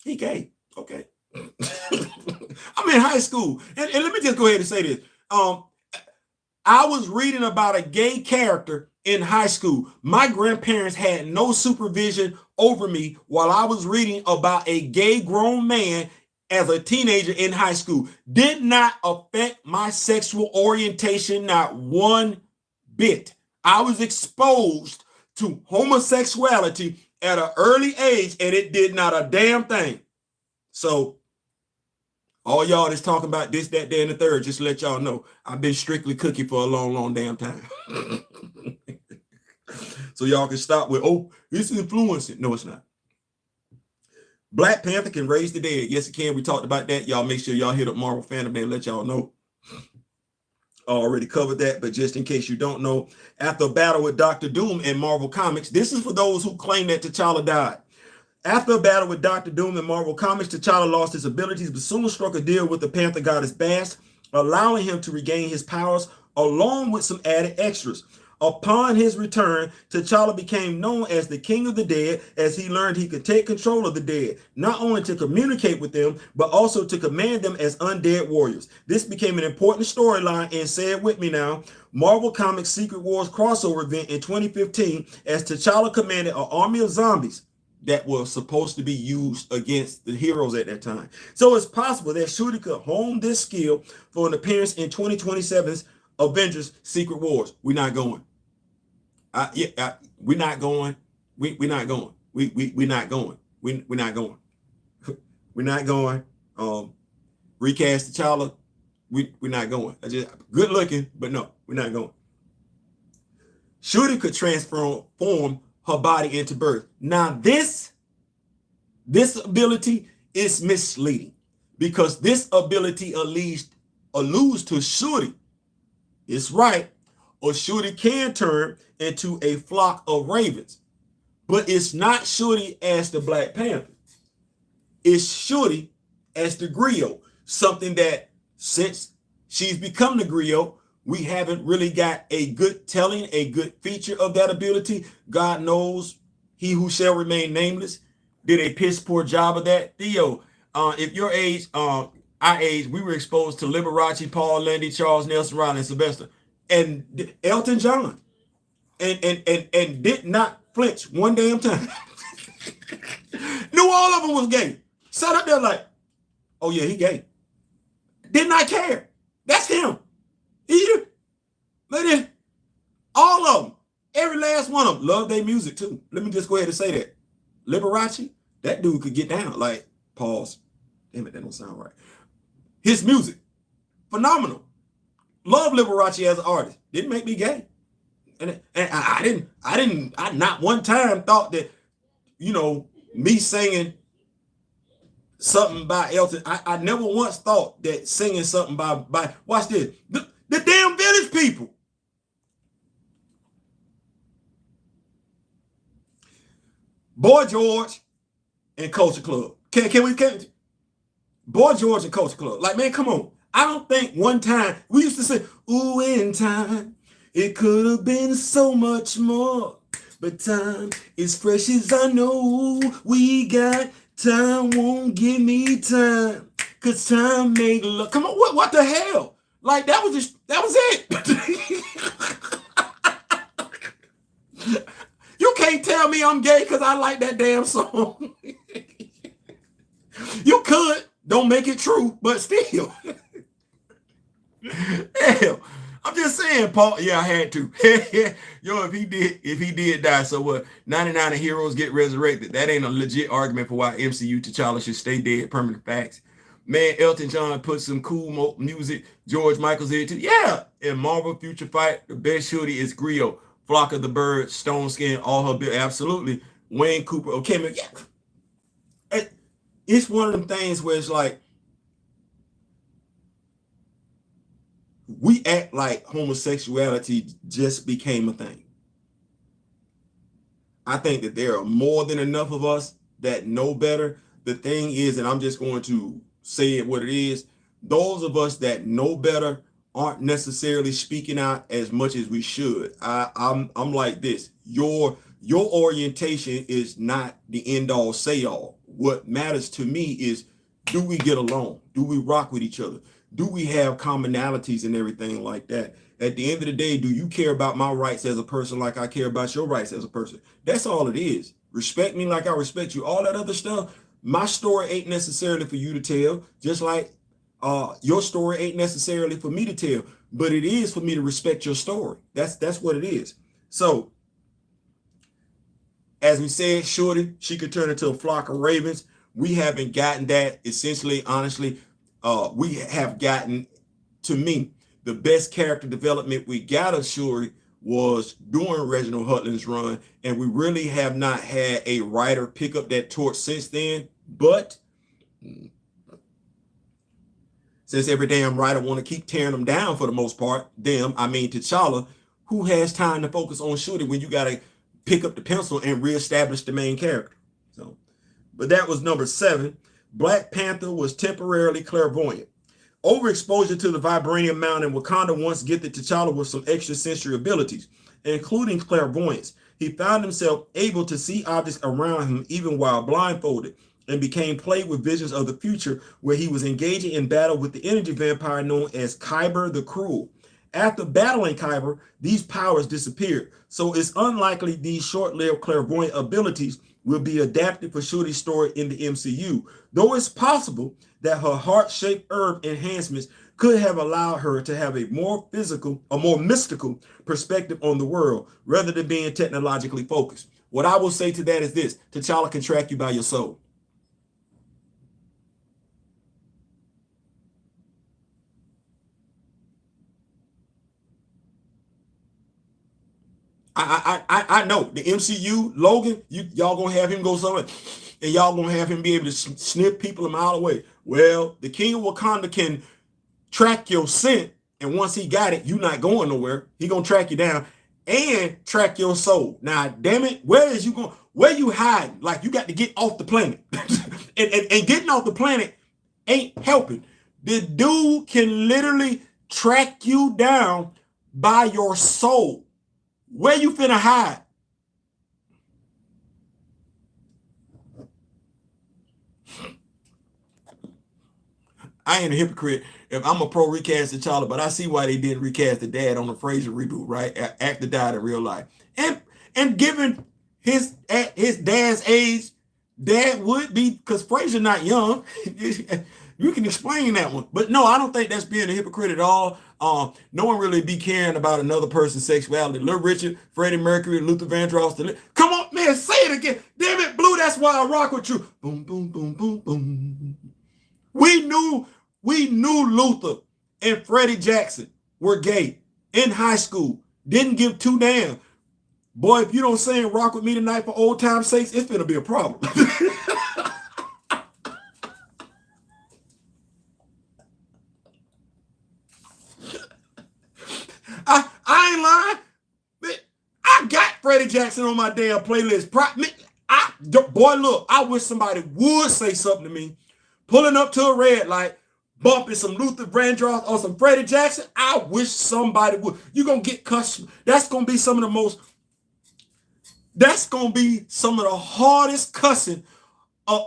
he gay. Okay. I'm in high school. And let me just go ahead and say this. I was reading about a gay character in high school. My grandparents had no supervision over me while I was reading about a gay grown man as a teenager in high school. Did not affect my sexual orientation, not one bit. I was exposed to homosexuality at an early age, and it did not a damn thing. So all y'all that's talking about this, that, that, and the third, just to let y'all know, I've been strictly cookie for a long, long damn time. So y'all can stop with, oh, it's influencing. No, it's not. Black Panther can raise the dead. Yes, it can. We talked about that. Y'all make sure y'all hit up Marvel Fandom and let y'all know. I already covered that, but just in case you don't know, after a battle with Dr. Doom in Marvel Comics, this is for those who claim that T'Challa died. After a battle with Dr. Doom in Marvel Comics, T'Challa lost his abilities, but soon struck a deal with the Panther goddess Bast, allowing him to regain his powers along with some added extras. Upon his return, T'Challa became known as the King of the Dead, as he learned he could take control of the dead, not only to communicate with them, but also to command them as undead warriors. This became an important storyline in, say it with me now, Marvel Comics Secret Wars crossover event in 2015, as T'Challa commanded an army of zombies. that was supposed to be used against the heroes at that time. So it's possible that Shuri could hone this skill for an appearance in 2027's Avengers Secret Wars. We're not going. We're not going. We're not going. We're not going. We're not going. We're not going. Recast T'Challa. We're not going. Just good looking, but no, we're not going. Shuri could transform her body into birds. Now this ability is misleading because this ability alludes to Shuri. It's right, or Shuri can turn into a flock of ravens, but it's not Shuri as the Black Panther. It's Shuri as the griot, something that since she's become the griot, we haven't really got a good feature of that ability. God knows he who shall remain nameless did a piss poor job of that. Theo, if your age, our age, we were exposed to Liberace, Paul Landy, Charles Nelson, Riley, and Sylvester, and Elton John, and did not flinch one damn time. Knew all of them was gay. Sat up there like, oh yeah, he gay. Did not care. That's him. But all of them, every last one of them, love their music too. Let me just go ahead and say that. Liberace, that dude could get down. Like, pause. Damn it, that don't sound right. His music, phenomenal. Love Liberace as an artist. Didn't make me gay. And I not one time thought that, me singing something by Elton. I never once thought that singing something by watch this. The damn Village People. Boy George and Culture Club. Can we Boy George and Culture Club. Like, man, come on. I don't think one time we used to say, ooh, in time, it could have been so much more. But time is precious, I know. We got time, won't give me time. Cause time make love. Come on, what the hell? Like, that was it. You can't tell me I'm gay because I like that damn song. You could. Don't make it true, but still. Hell, I'm just saying, Paul. Yeah, I had to. Yo, if he did die, so what? 99 of heroes get resurrected. That ain't a legit argument for why MCU T'Challa should stay dead. Permanent facts. Man, Elton John put some cool music. George Michael's here too. Yeah. In Marvel Future Fight, the best shooter is Griot. Flock of the Bird, Stone Skin, all her bill. Absolutely. Wayne Cooper. Okay, man. Yeah. It's one of them things where it's like, we act like homosexuality just became a thing. I think that there are more than enough of us that know better. The thing is, and I'm just going to say it what it is, those of us that know better aren't necessarily speaking out as much as we should. I'm like this. Your orientation is not the end all say all. What matters to me is, do we get along? Do we rock with each other? Do we have commonalities and everything like that? At the end of the day, do you care about my rights as a person like I care about your rights as a person? That's all it is. Respect me like I respect you. All that other stuff, my story ain't necessarily for you to tell, just like your story ain't necessarily for me to tell, but it is for me to respect your story. That's what it is. So, as we said, Shorty, she could turn into a flock of ravens. We haven't gotten that. Essentially, honestly, we have gotten, to me, the best character development we got of Shuri was during Reginald Hudlin's run, and we really have not had a writer pick up that torch since then. But since every damn writer want to keep tearing them down for the most part, T'Challa, who has time to focus on Shuri when you got to pick up the pencil and reestablish the main character? So, but that was number 7. Black Panther was temporarily clairvoyant. Overexposure to the Vibranium Mountain, Wakanda once gifted T'Challa with some extrasensory abilities, including clairvoyance. He found himself able to see objects around him even while blindfolded, and became plagued with visions of the future where he was engaging in battle with the energy vampire known as Kyber the Cruel. After battling Kyber, these powers disappeared, so it's unlikely these short-lived clairvoyant abilities will be adapted for Shuri's story in the MCU, though it's possible that her heart-shaped herb enhancements could have allowed her to have a more physical, a more mystical perspective on the world rather than being technologically focused. What I will say to that is this: T'Challa can track you by your soul. I know the MCU Logan, y'all gonna have him go somewhere, and y'all gonna have him be able to sniff people a mile away. Well, the King of Wakanda can track your scent, and once he got it, you not going nowhere. He gonna track you down and track your soul. Now, damn it, where is you going? Where you hiding? Like, you got to get off the planet, and getting off the planet ain't helping. The dude can literally track you down by your soul. Where you finna hide? I ain't a hypocrite if I'm a pro recast T'Challa, but I see why they didn't recast the dad on the Fraser reboot, right? Actor died in real life. And given his dad's age, dad would be, because Fraser not young. You can explain that one. But no, I don't think that's being a hypocrite at all. No one really be caring about another person's sexuality. Little Richard, Freddie Mercury, Luther Vandross. Come on, man, say it again. Damn it, Blue, that's why I rock with you. Boom, boom, boom, boom, boom. We knew Luther and Freddie Jackson were gay in high school. Didn't give two damn. Boy, if you don't sing Rock With Me Tonight for old time's sakes, it's gonna be a problem. I ain't lying. I got Freddie Jackson on my damn playlist. Boy, look, I wish somebody would say something to me. Pulling up to a red light, bumping some Luther Vandross or some Freddie Jackson. I wish somebody would. You're going to get cussed. That's going to be some of the hardest cussing. Them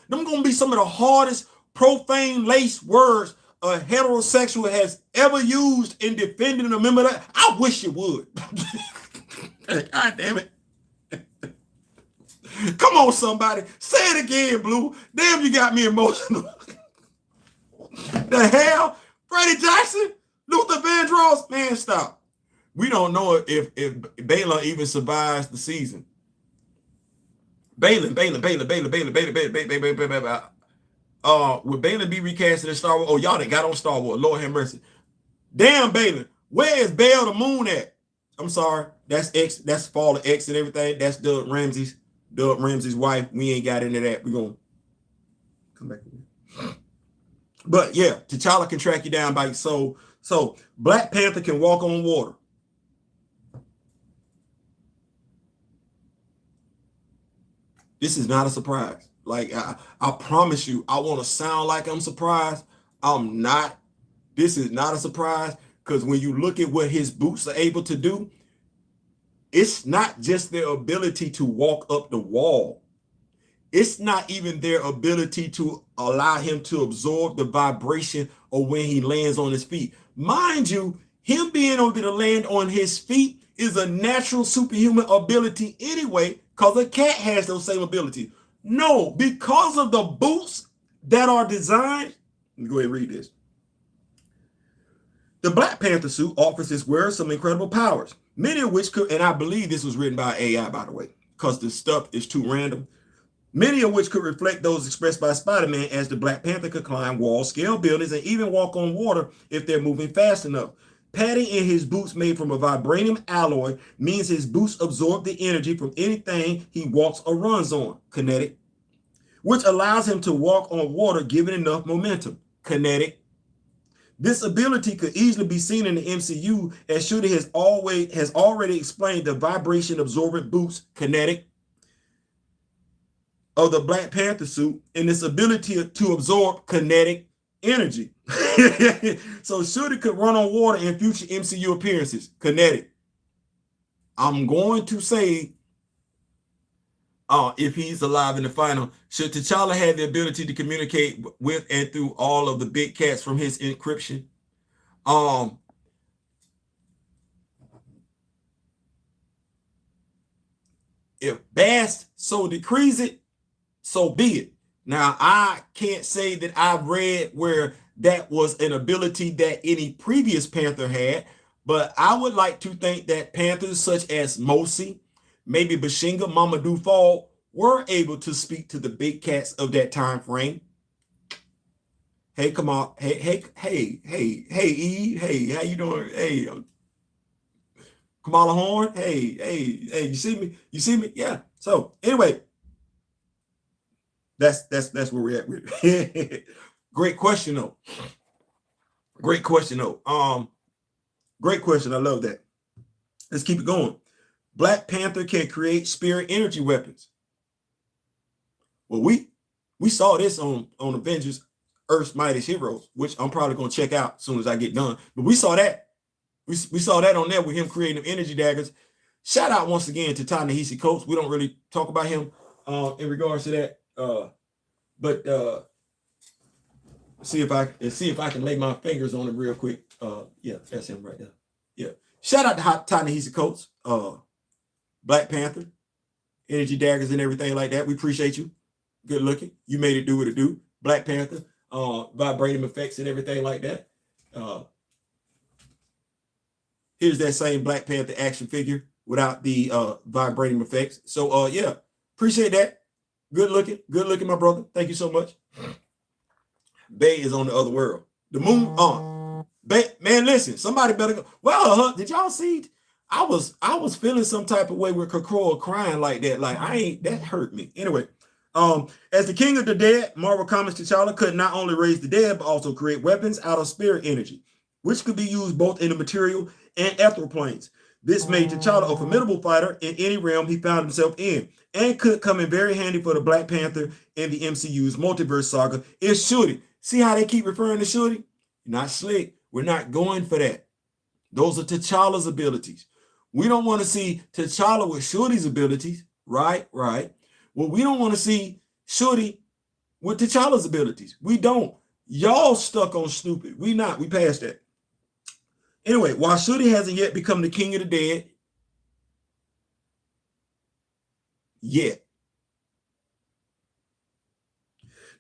going to be some of the hardest profane lace words a heterosexual has ever used in defending a member of that. I wish it would. God damn it. Come on, somebody. Say it again, Blue. Damn, you got me emotional. The hell? Freddie Jackson? Luther Vandross? Man, stop. We don't know if Baylor even survives the season. Baylor. Would Baylor be recasted in Star Wars? Oh, y'all done got on Star Wars. Lord have mercy. Damn, Baylor. Where is Bail the Moon at? I'm sorry. That's X. That's Fall of X and everything. That's Doug Ramsey's wife. We ain't got into that. We're going to come back. But yeah, T'Challa can track you down by your soul. So Black Panther can walk on water. This is not a surprise. Like, I promise you, I want to sound like I'm surprised. I'm not. This is not a surprise, because when you look at what his boots are able to do, it's not just their ability to walk up the wall. It's not even their ability to allow him to absorb the vibration of when he lands on his feet. Mind you, him being able to land on his feet is a natural superhuman ability anyway, because a cat has those same abilities. No, because of the boots that are designed. Let me go ahead and read this. The Black Panther suit offers its wearer some incredible powers, many of which could, and I believe this was written by AI, by the way, because the stuff is too random, many of which could reflect those expressed by Spider-Man, as the Black Panther could climb walls, scale buildings, and even walk on water if they're moving fast enough. Padding in his boots made from a vibranium alloy means his boots absorb the energy from anything he walks or runs on, kinetic, which allows him to walk on water given enough momentum, kinetic. This ability could easily be seen in the MCU, as Shooter has already explained the vibration absorbent boots, kinetic, of the Black Panther suit, and its ability to absorb kinetic energy. So Shooter could run on water in future MCU appearances, kinetic. I'm going to say, if he's alive in the final, should T'Challa have the ability to communicate with and through all of the big cats from his encryption? If Bast so decrees it, so be it. Now, I can't say that I've read where that was an ability that any previous Panther had, but I would like to think that Panthers such as Mosi, maybe Bashinga, Mamadou Fall, were able to speak to the big cats of that time frame. Hey, come on. Hey, E. Hey, how you doing? Hey, Kamala Horn. Hey, you see me? You see me? Yeah. So anyway, that's where we're at with it. Great question though. Great question though. Great question. I love that. Let's keep it going. Black Panther can create spirit energy weapons. Well, we saw this on Avengers Earth's Mightiest Heroes, which I'm probably gonna check out as soon as I get done. But we saw that. We saw that on there with him creating energy daggers. Shout out once again to Ta-Nehisi Coates. We don't really talk about him in regards to that. But see if I can lay my fingers on him real quick. Yeah, that's him right there. Yeah. Shout out to Ta-Nehisi Coates, Black Panther, energy daggers and everything like that. We appreciate you. Good looking. You made it do what it do. Black Panther, vibrating effects and everything like that. Here's that same Black Panther action figure without the vibrating effects. So yeah, appreciate that. Good looking, my brother. Thank you so much. Bay is on the other world. The moon on. Bay, man, listen, somebody better go. Well, did y'all see? I was feeling some type of way with Krakoa crying like that. Like that hurt me. Anyway, as the king of the dead, Marvel Comics T'Challa could not only raise the dead, but also create weapons out of spirit energy, which could be used both in the material and ethereal planes. This made T'Challa a formidable fighter in any realm he found himself in, and could come in very handy for the Black Panther in the MCU's multiverse saga. It's Shuri. See how they keep referring to Shuri? Not slick. We're not going for that. Those are T'Challa's abilities. We don't want to see T'Challa with Shuri's abilities. Right. Well, we don't want to see Shuri with T'Challa's abilities. We don't. Y'all stuck on stupid. We not. We passed that. Anyway, while Shuri hasn't yet become the king of the dead, yet,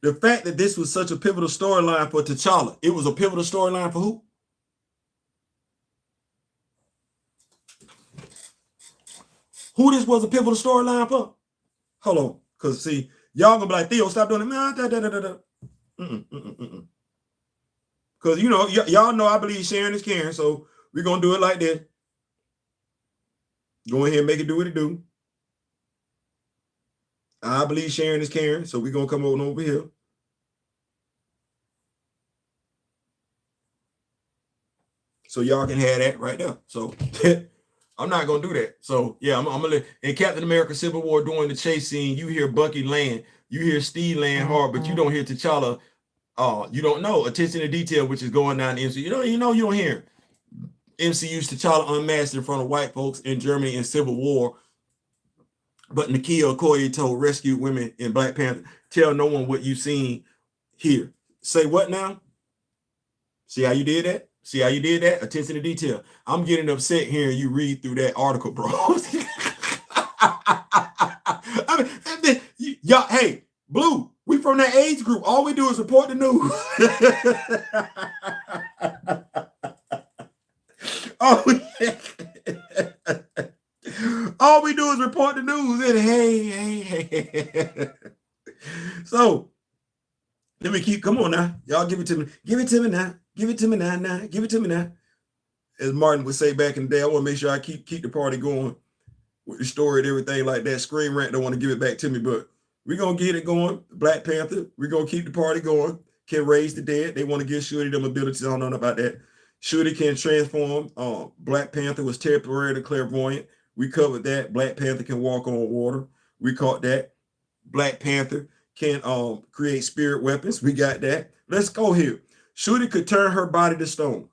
the fact that this was such a pivotal storyline for T'Challa, it was a pivotal storyline for who? Who this was a pivotal storyline for? Hold on, because see, y'all gonna be like, Theo, stop doing it. Because you know, y'all know I believe sharing is caring, so we're gonna do it like this. Go ahead and make it do what it do. I believe sharing is caring, so we're gonna come over here. So y'all can have that right there. So I'm not gonna do that. So yeah, I'm gonna let in Captain America Civil War during the chase scene, you hear Bucky land, you hear Steve land hard, but you don't hear T'Challa. You don't know attention to detail, which is going down the MCU. You don't hear MCU's T'Challa unmasked in front of white folks in Germany in Civil War. But Nakia Okoye told rescued women in Black Panther, tell no one what you've seen here. Say what now? See how you did that? See how you did that? Attention to detail. I'm getting upset hearing you read through that article, bro. I mean, y'all, hey, Blue, we from that age group. All we do is report the news. All we do is report the news. And hey. So let me keep. Come on now, y'all, give it to me. Give it to me now. Give it to me now. Give it to me now. As Martin would say back in the day, I want to make sure I keep the party going with the story and everything like that. Scream Rant don't want to give it back to me, but we're gonna get it going. Black Panther, we're gonna keep the party going. Can raise the dead. They want to give Shuri them abilities. I don't know about that. Shuri can transform. Black Panther was temporarily clairvoyant. We covered that. Black Panther can walk on water. We caught that. Black Panther can create spirit weapons. We got that. Let's go here. Shuri could turn her body to stone.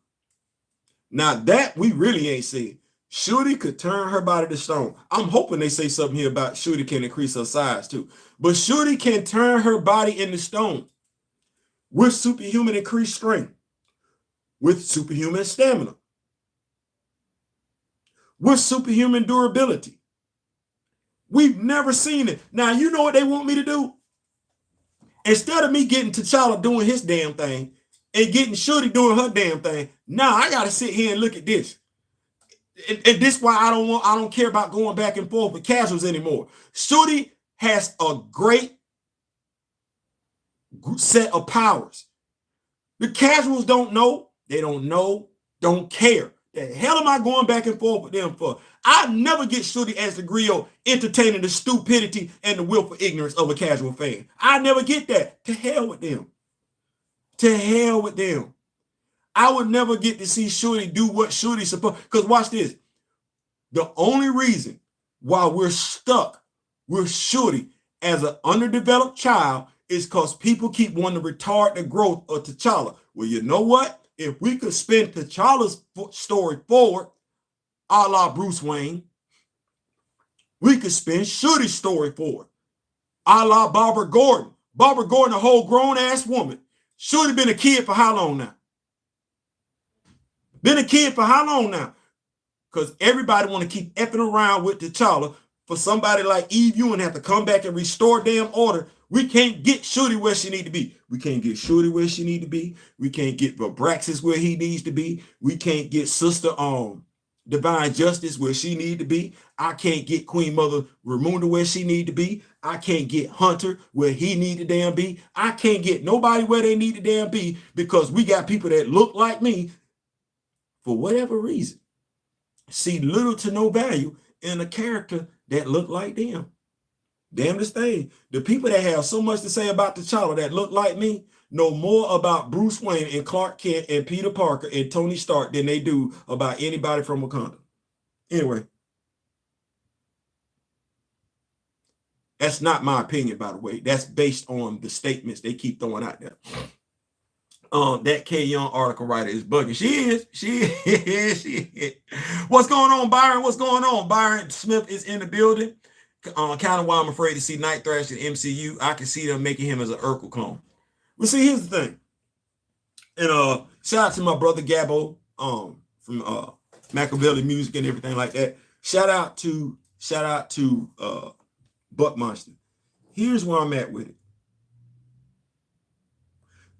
Now that we really ain't seen. Shuri could turn her body to stone. I'm hoping they say something here about Shuri can increase her size too. But Shuri can turn her body into stone with superhuman increased strength, with superhuman stamina, with superhuman durability. We've never seen it. Now, you know what they want me to do? Instead of me getting T'Challa doing his damn thing and getting Shuri doing her damn thing, now I got to sit here and look at this. And this is why I don't care about going back and forth with casuals anymore. Shuri has a great set of powers. The casuals don't know. They don't know. Don't care. The hell am I going back and forth with them for? I never get Shuri as the griot entertaining the stupidity and the willful ignorance of a casual fan. I never get that. To hell with them. To hell with them. I would never get to see Shuri do what Shuri's supposed. Because watch this. The only reason why we're stuck with Shuri as an underdeveloped child is because people keep wanting to retard the growth of T'Challa. Well, you know what? If we could spin T'Challa's story forward, a la Bruce Wayne, we could spin Shuri's story forward, a la Barbara Gordon. Barbara Gordon, a whole grown-ass woman. Shuri been a kid for how long now? Been a kid for how long now? Because everybody want to keep effing around with T'Challa. For somebody like Eve Ewing have to come back and restore damn order. We can't get Shuri where she need to be. We can't get Shuri where she need to be. We can't get Braxis where he needs to be. We can't get Sister Divine Justice where she need to be. I can't get Queen Mother Ramunda where she need to be. I can't get Hunter where he need to damn be. I can't get nobody where they need to damn be because we got people that look like me for whatever reason. See little to no value in a character that look like them. Damnedest thing. The people that have so much to say about T'Challa that look like me know more about Bruce Wayne and Clark Kent and Peter Parker and Tony Stark than they do about anybody from Wakanda. Anyway. That's not my opinion, by the way. That's based on the statements they keep throwing out there. That K Young article writer is bugging. She is. What's going on, Byron? What's going on? Byron Smith is in the building. Kind of why I'm afraid to see Night Thrash in MCU. I can see them making him as an Urkel clone. Well, see, here's the thing. And shout out to my brother Gabbo from Machiavelli Music and everything like that. Shout out to Buck Monster. Here's where I'm at with it.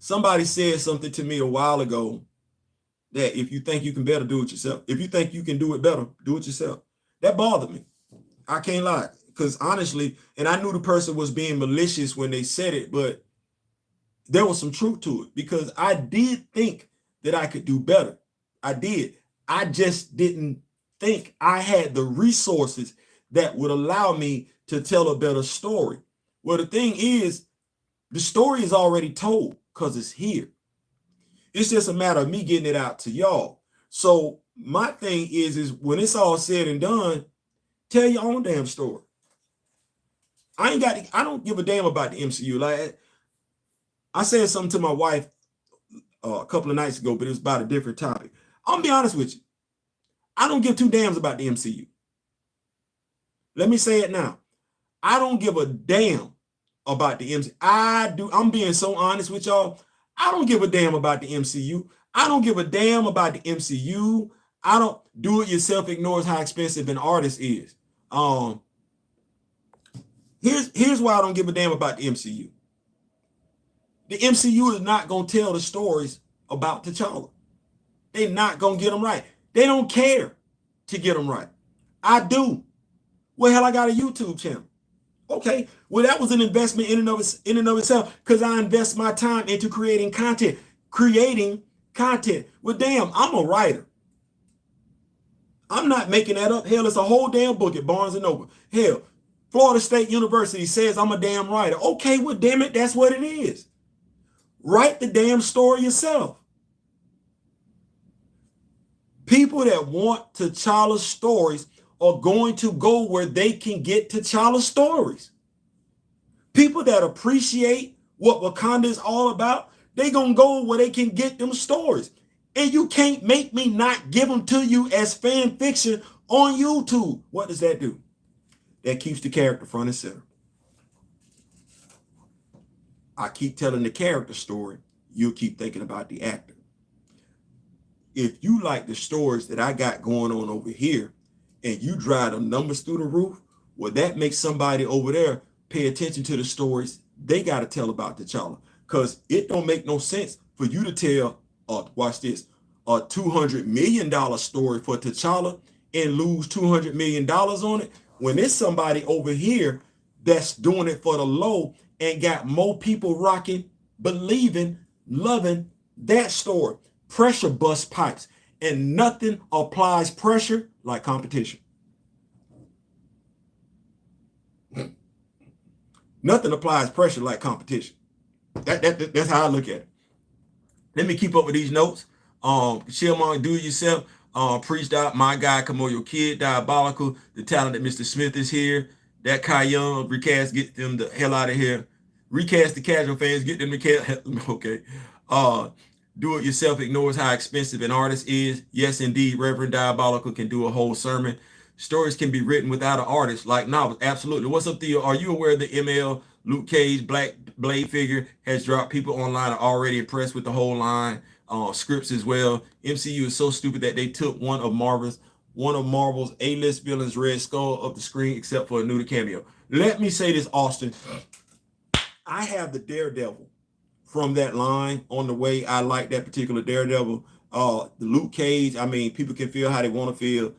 Somebody said something to me a while ago that if you think you can better, do it yourself. If you think you can do it better, do it yourself. That bothered me. I can't lie. Because honestly, and I knew the person was being malicious when they said it, but there was some truth to it because I did think that I could do better. I did. I just didn't think I had the resources that would allow me to tell a better story. Well, the thing is, the story is already told because it's here. It's just a matter of me getting it out to y'all. So my thing is when it's all said and done, tell your own damn story. I don't give a damn about the MCU. Like I said something to my wife a couple of nights ago, but it was about a different topic. I'm gonna be honest with you. I don't give two damns about the MCU. Let me say it now. I don't give a damn about the MCU. I'm being so honest with y'all. I don't give a damn about the MCU. I don't give a damn about the MCU. I don't do it yourself ignores how expensive an artist is. Here's why I don't give a damn about the MCU. The MCU is not going to tell the stories about T'Challa. They're not going to get them right. They don't care to get them right. I do. Well, hell, I got a YouTube channel. Okay, well, that was an investment in and of itself because I invest my time into creating content. Well, damn, I'm a writer. I'm not making that up. Hell, it's a whole damn book at Barnes & Noble. Hell, Florida State University says I'm a damn writer. Okay, well, damn it, that's what it is. Write the damn story yourself. People that want T'Challa's stories are going to go where they can get T'Challa's stories. People that appreciate what Wakanda is all about, they gonna go where they can get them stories. And you can't make me not give them to you as fan fiction on YouTube. What does that do? That keeps the character front and center. I keep telling the character story, you'll keep thinking about the actor. If you like the stories that I got going on over here and you drive them numbers through the roof, Well, that makes somebody over there pay attention to the stories they got to tell about T'Challa. Because it don't make no sense for you to tell, watch this, a $200 million story for T'Challa and lose $200 million on it when there's somebody over here that's doing it for the low and got more people rocking, believing, loving that story. Pressure bust pipes, and nothing applies pressure like competition. Nothing applies pressure like competition. That's how I look at it. Let me keep up with these notes. Chillmong, do it yourself. Preached out, my guy, come on, your kid, diabolical. The talented Mr. Smith is here. That Kai Young recast, get them the hell out of here. Recast the casual fans, get them the okay. Do it yourself ignores how expensive an artist is. Yes, indeed, Reverend Diabolical can do a whole sermon. Stories can be written without an artist, like novels. Absolutely. What's up, Theo? Are you aware the ML Luke Cage Black Blade figure has dropped? People online are already impressed with the whole line. Scripts as well. MCU is so stupid that they took one of Marvel's A-list villains, Red Skull, off the screen, except for a nudie cameo. Let me say this, Austin. I have the Daredevil from that line on the way. I like that particular Daredevil. The Luke Cage, I mean, people can feel how they want to feel.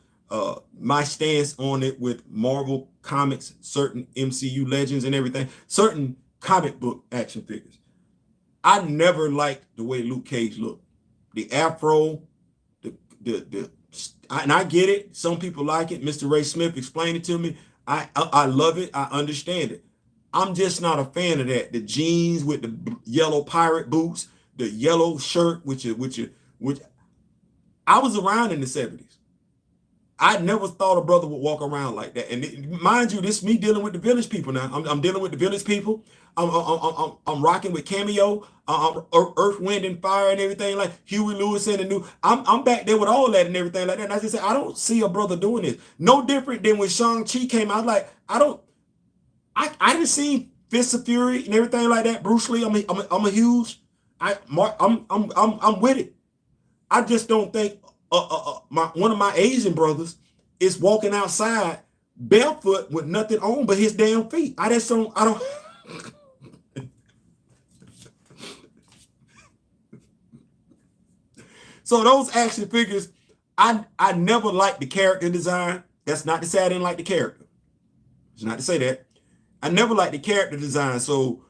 My stance on it with Marvel Comics, certain MCU legends and everything, certain comic book action figures. I never liked the way Luke Cage looked. The afro, and I get it. Some people like it. Mr. Ray Smith explained it to me. I love it. I understand it. I'm just not a fan of that. The jeans with the yellow pirate boots, the yellow shirt, which I was around in the 70s. I never thought a brother would walk around like that. And mind you, this is me dealing with the village people now. I'm dealing with the village people. I'm rocking with Cameo, Earth, Wind, and Fire, and everything like Huey Lewis and the new. I'm back there with all that and everything like that. And I just said, I don't see a brother doing this. No different than when Shang-Chi came out. Like I didn't see Fist of Fury and everything like that. Bruce Lee. I'm a huge. I'm with it. I just don't think one of my Asian brothers is walking outside barefoot with nothing on but his damn feet. I don't. So those action figures, I never liked the character design. That's not to say I didn't like the character. It's not to say that. I never liked the character design. So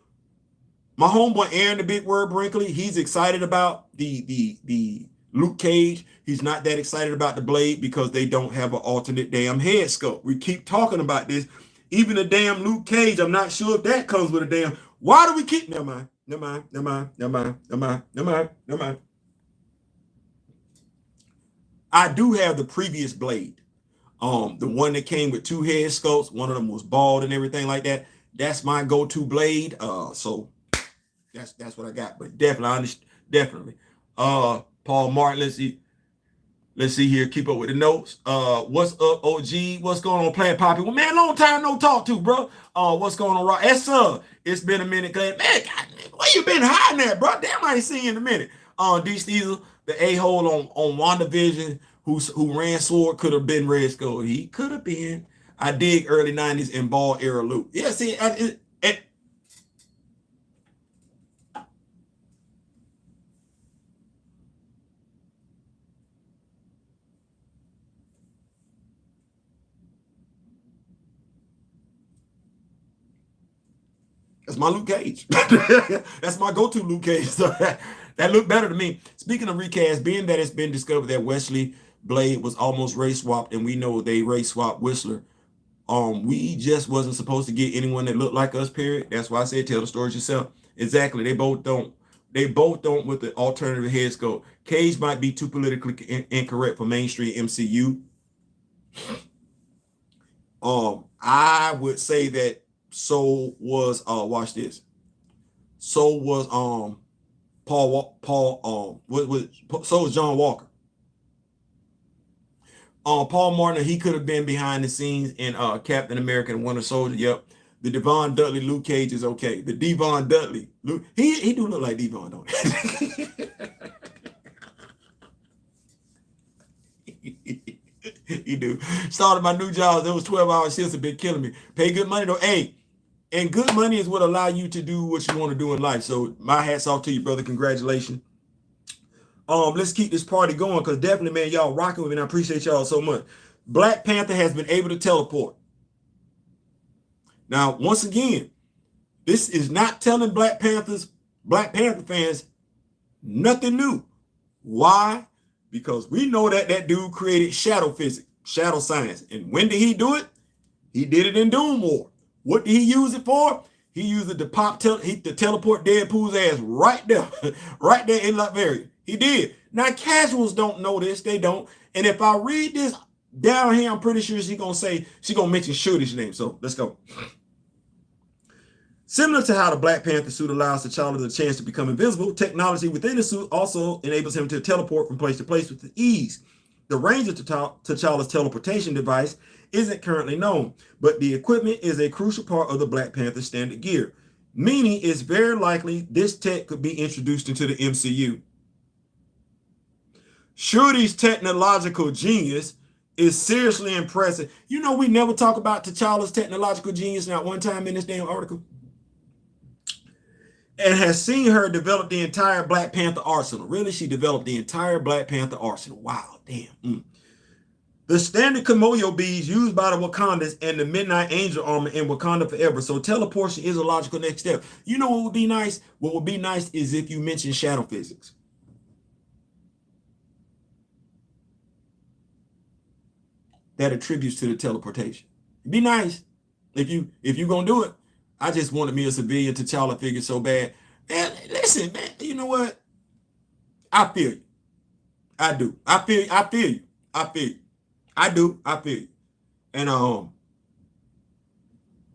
my homeboy Aaron, the Big Word Brinkley, he's excited about the Luke Cage. He's not that excited about the Blade because they don't have an alternate damn head sculpt. We keep talking about this. Even the damn Luke Cage, I'm not sure if that comes with a damn. Why do we keep? Never mind. I do have the previous Blade. The one that came with 2 head sculpts. One of them was bald and everything like that. That's my go-to Blade. So that's what I got. But definitely. Paul Martin, let's see here. Keep up with the notes. What's up, OG? What's going on, Plant Poppy? Well, man, long time no talk to, bro. What's going on, Rock? It's been a minute, man. God, where you been hiding at, bro? Damn, I ain't seen you in a minute. D. Steezel, the a-hole on WandaVision, who ran Sword, could have been Red Skull. He could have been. I dig early 90s and ball era Luke. Yeah, see, that's my Luke Cage. That's my go-to Luke Cage. So that looked better to me. Speaking of recast, being that it's been discovered that Wesley Blade was almost race swapped, and we know they race swapped Whistler. We just wasn't supposed to get anyone that looked like us, period. That's why I said tell the stories yourself. Exactly. They both don't with the alternative head sculpt. Cage might be too politically incorrect for mainstream MCU. I would say that so was watch this. So was so was John Walker. Paul Martin, he could have been behind the scenes in Captain America and Winter Soldier. Yep. The Devon Dudley Luke Cage is okay. The Devon Dudley Luke, he do look like Devon, don't he? He do. Started my new job. Those 12-hour shifts have been killing me. Pay good money though. Hey, and good money is what allow you to do what you want to do in life. So my hat's off to you, brother. Congratulations. Let's keep this party going because definitely, man, y'all rocking with me. And I appreciate y'all so much. Black Panther has been able to teleport. Now, once again, this is not telling Black Panther fans nothing new. Why? Because we know that that dude created shadow physics, shadow science. And when did he do it? He did it in Doom War. What did he use it for? He used it to teleport Deadpool's ass right there, right there in Latveria. He did. Now, casuals don't know this. They don't. And if I read this down here, I'm pretty sure she's going to mention Shooty's name. So let's go. Similar to how the Black Panther suit allows T'Challa the chance to become invisible, technology within the suit also enables him to teleport from place to place with ease. The range of T'Challa's teleportation device isn't currently known, but the equipment is a crucial part of the Black Panther standard gear, meaning it's very likely this tech could be introduced into the MCU. Shuri's technological genius is seriously impressive. You know, we never talk about T'Challa's technological genius not one time in this damn article. And has seen her develop the entire Black Panther arsenal. Really, she developed the entire Black Panther arsenal. Wow, damn. The standard Kimoyo beads used by the Wakandans and the Midnight Angel armor in Wakanda Forever. So teleportation is a logical next step. You know what would be nice? What would be nice is if you mention shadow physics. That attributes to the teleportation. It'd be nice if you're gonna do it. I just wanted me a civilian T'Challa figure so bad. Man, listen, man, you know what? I feel you. I do. I feel you. I feel you. I do. I feel you. And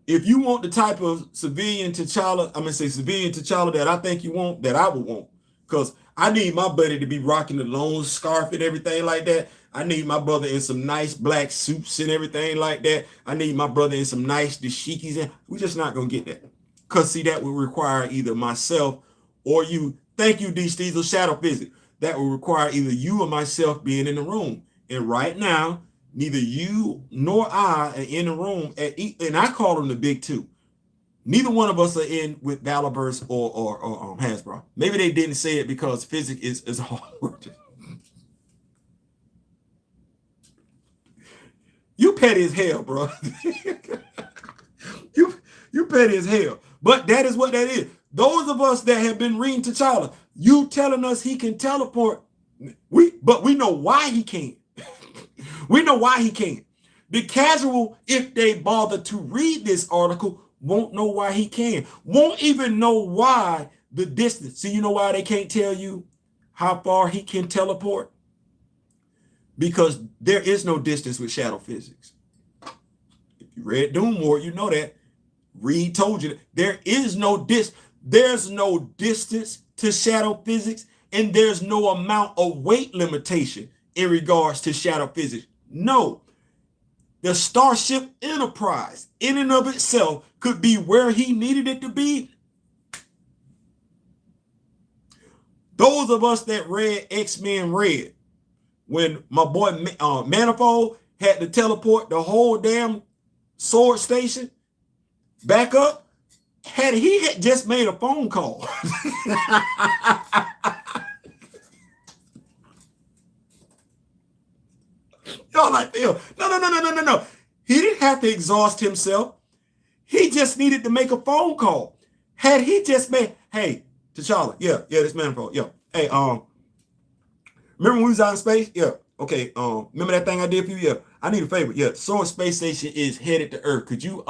if you want the type of civilian T'Challa that I think you want, that I would want. Because I need my buddy to be rocking the long scarf and everything like that. I need my brother in some nice black suits and everything like that. I need my brother in some nice dashikis. And we're just not going to get that. Because, see, that would require either myself or you. Thank you, D. Steezel, Shadow Physics. That would require either you or myself being in the room. And right now, neither you nor I are in the room. And I call them the big two. Neither one of us are in with Valaverse or Hasbro. Maybe they didn't say it because physics is hard. You petty as hell, bro. you petty as hell. But that is what that is. Those of us that have been reading T'Challa, you telling us he can teleport, but we know why he can't. We know why he can't. The casual, if they bother to read this article, won't know why he can. Won't even know why the distance. See, you know why they can't tell you how far he can teleport? Because there is no distance with shadow physics. If you read Doom War, you know that. Reed told you that there's no distance to shadow physics, and there's no amount of weight limitation in regards to shadow physics. No. The Starship Enterprise, in and of itself, could be where he needed it to be. Those of us that read X-Men Red, when my boy Manifold had to teleport the whole damn Sword Station back up, he had just made a phone call. Y'all like, no. He didn't have to exhaust himself. He just needed to make a phone call. Had he just made, hey, T'Challa, yeah, this Manifold, yeah. Hey, remember when we was out in space? Yeah. Okay. Remember that thing I did for you? Yeah. I need a favor. Yeah. Sword Space Station is headed to Earth. Could you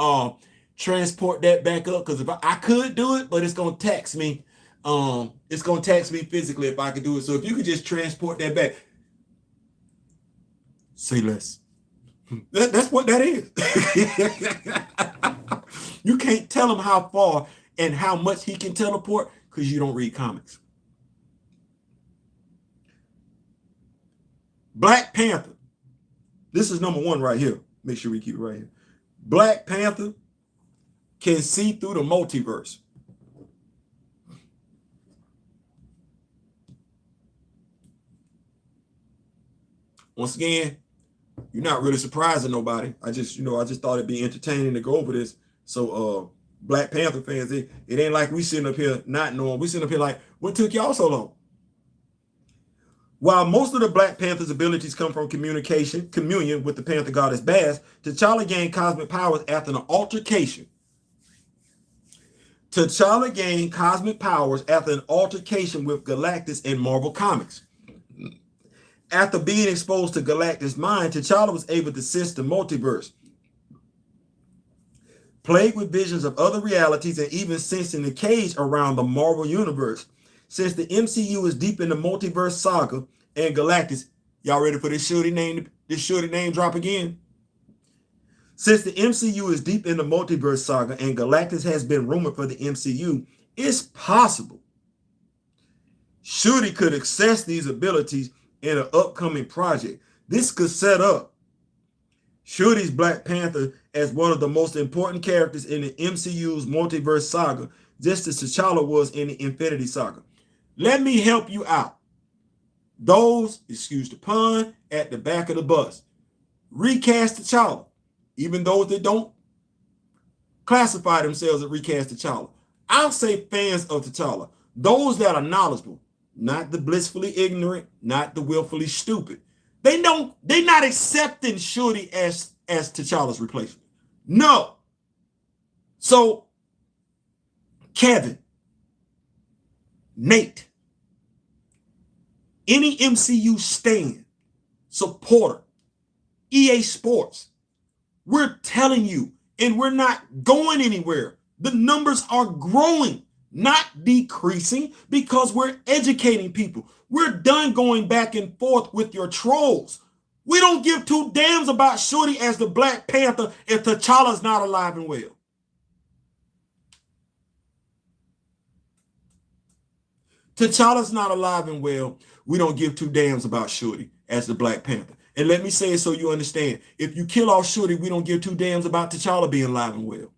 transport that back up? Because if I could do it, but it's gonna tax me. It's gonna tax me physically if I could do it. So if you could just transport that back, say less. That's what that is. You can't tell him how far and how much he can teleport because you don't read comics. Black Panther. This is number one right here. Make sure we keep it right here. Black Panther can see through the multiverse. Once again, You're not really surprising nobody. I just thought it'd be entertaining to go over this. So Black Panther fans, it ain't like we sitting up here not knowing. We sitting up here like, what took y'all so long? While most of the Black Panther's abilities come from communion with the Panther goddess Baz, T'Challa gained cosmic powers after an altercation. T'Challa gained cosmic powers after an altercation with Galactus in Marvel Comics. After being exposed to Galactus' mind, T'Challa was able to sense the multiverse. Plagued with visions of other realities and even sensing the cage around the Marvel Universe. Since the MCU is deep in the multiverse saga and Galactus, y'all ready for this shorty name drop again? Since the MCU is deep in the multiverse saga and Galactus has been rumored for the MCU, it's possible Shuri could access these abilities in an upcoming project. This could set up Shuri's Black Panther as one of the most important characters in the MCU's multiverse saga, just as T'Challa was in the Infinity Saga. Let me help you out. Those, excuse the pun, at the back of the bus. Recast T'Challa, even though they don't classify themselves as recast T'Challa. I'll say fans of T'Challa, those that are knowledgeable, not the blissfully ignorant, not the willfully stupid. They're not accepting Shuri as T'Challa's replacement. No. So, Kevin, Nate, any MCU stan, supporter, EA Sports, we're telling you, and we're not going anywhere. The numbers are growing, not decreasing, because we're educating people. We're done going back and forth with your trolls. We don't give two damns about Shuri as the Black Panther if T'Challa's not alive and well. T'Challa's not alive and well. We don't give two damns about Shuri as the Black Panther. And let me say it so you understand. If you kill off Shuri, we don't give two damns about T'Challa being alive and well.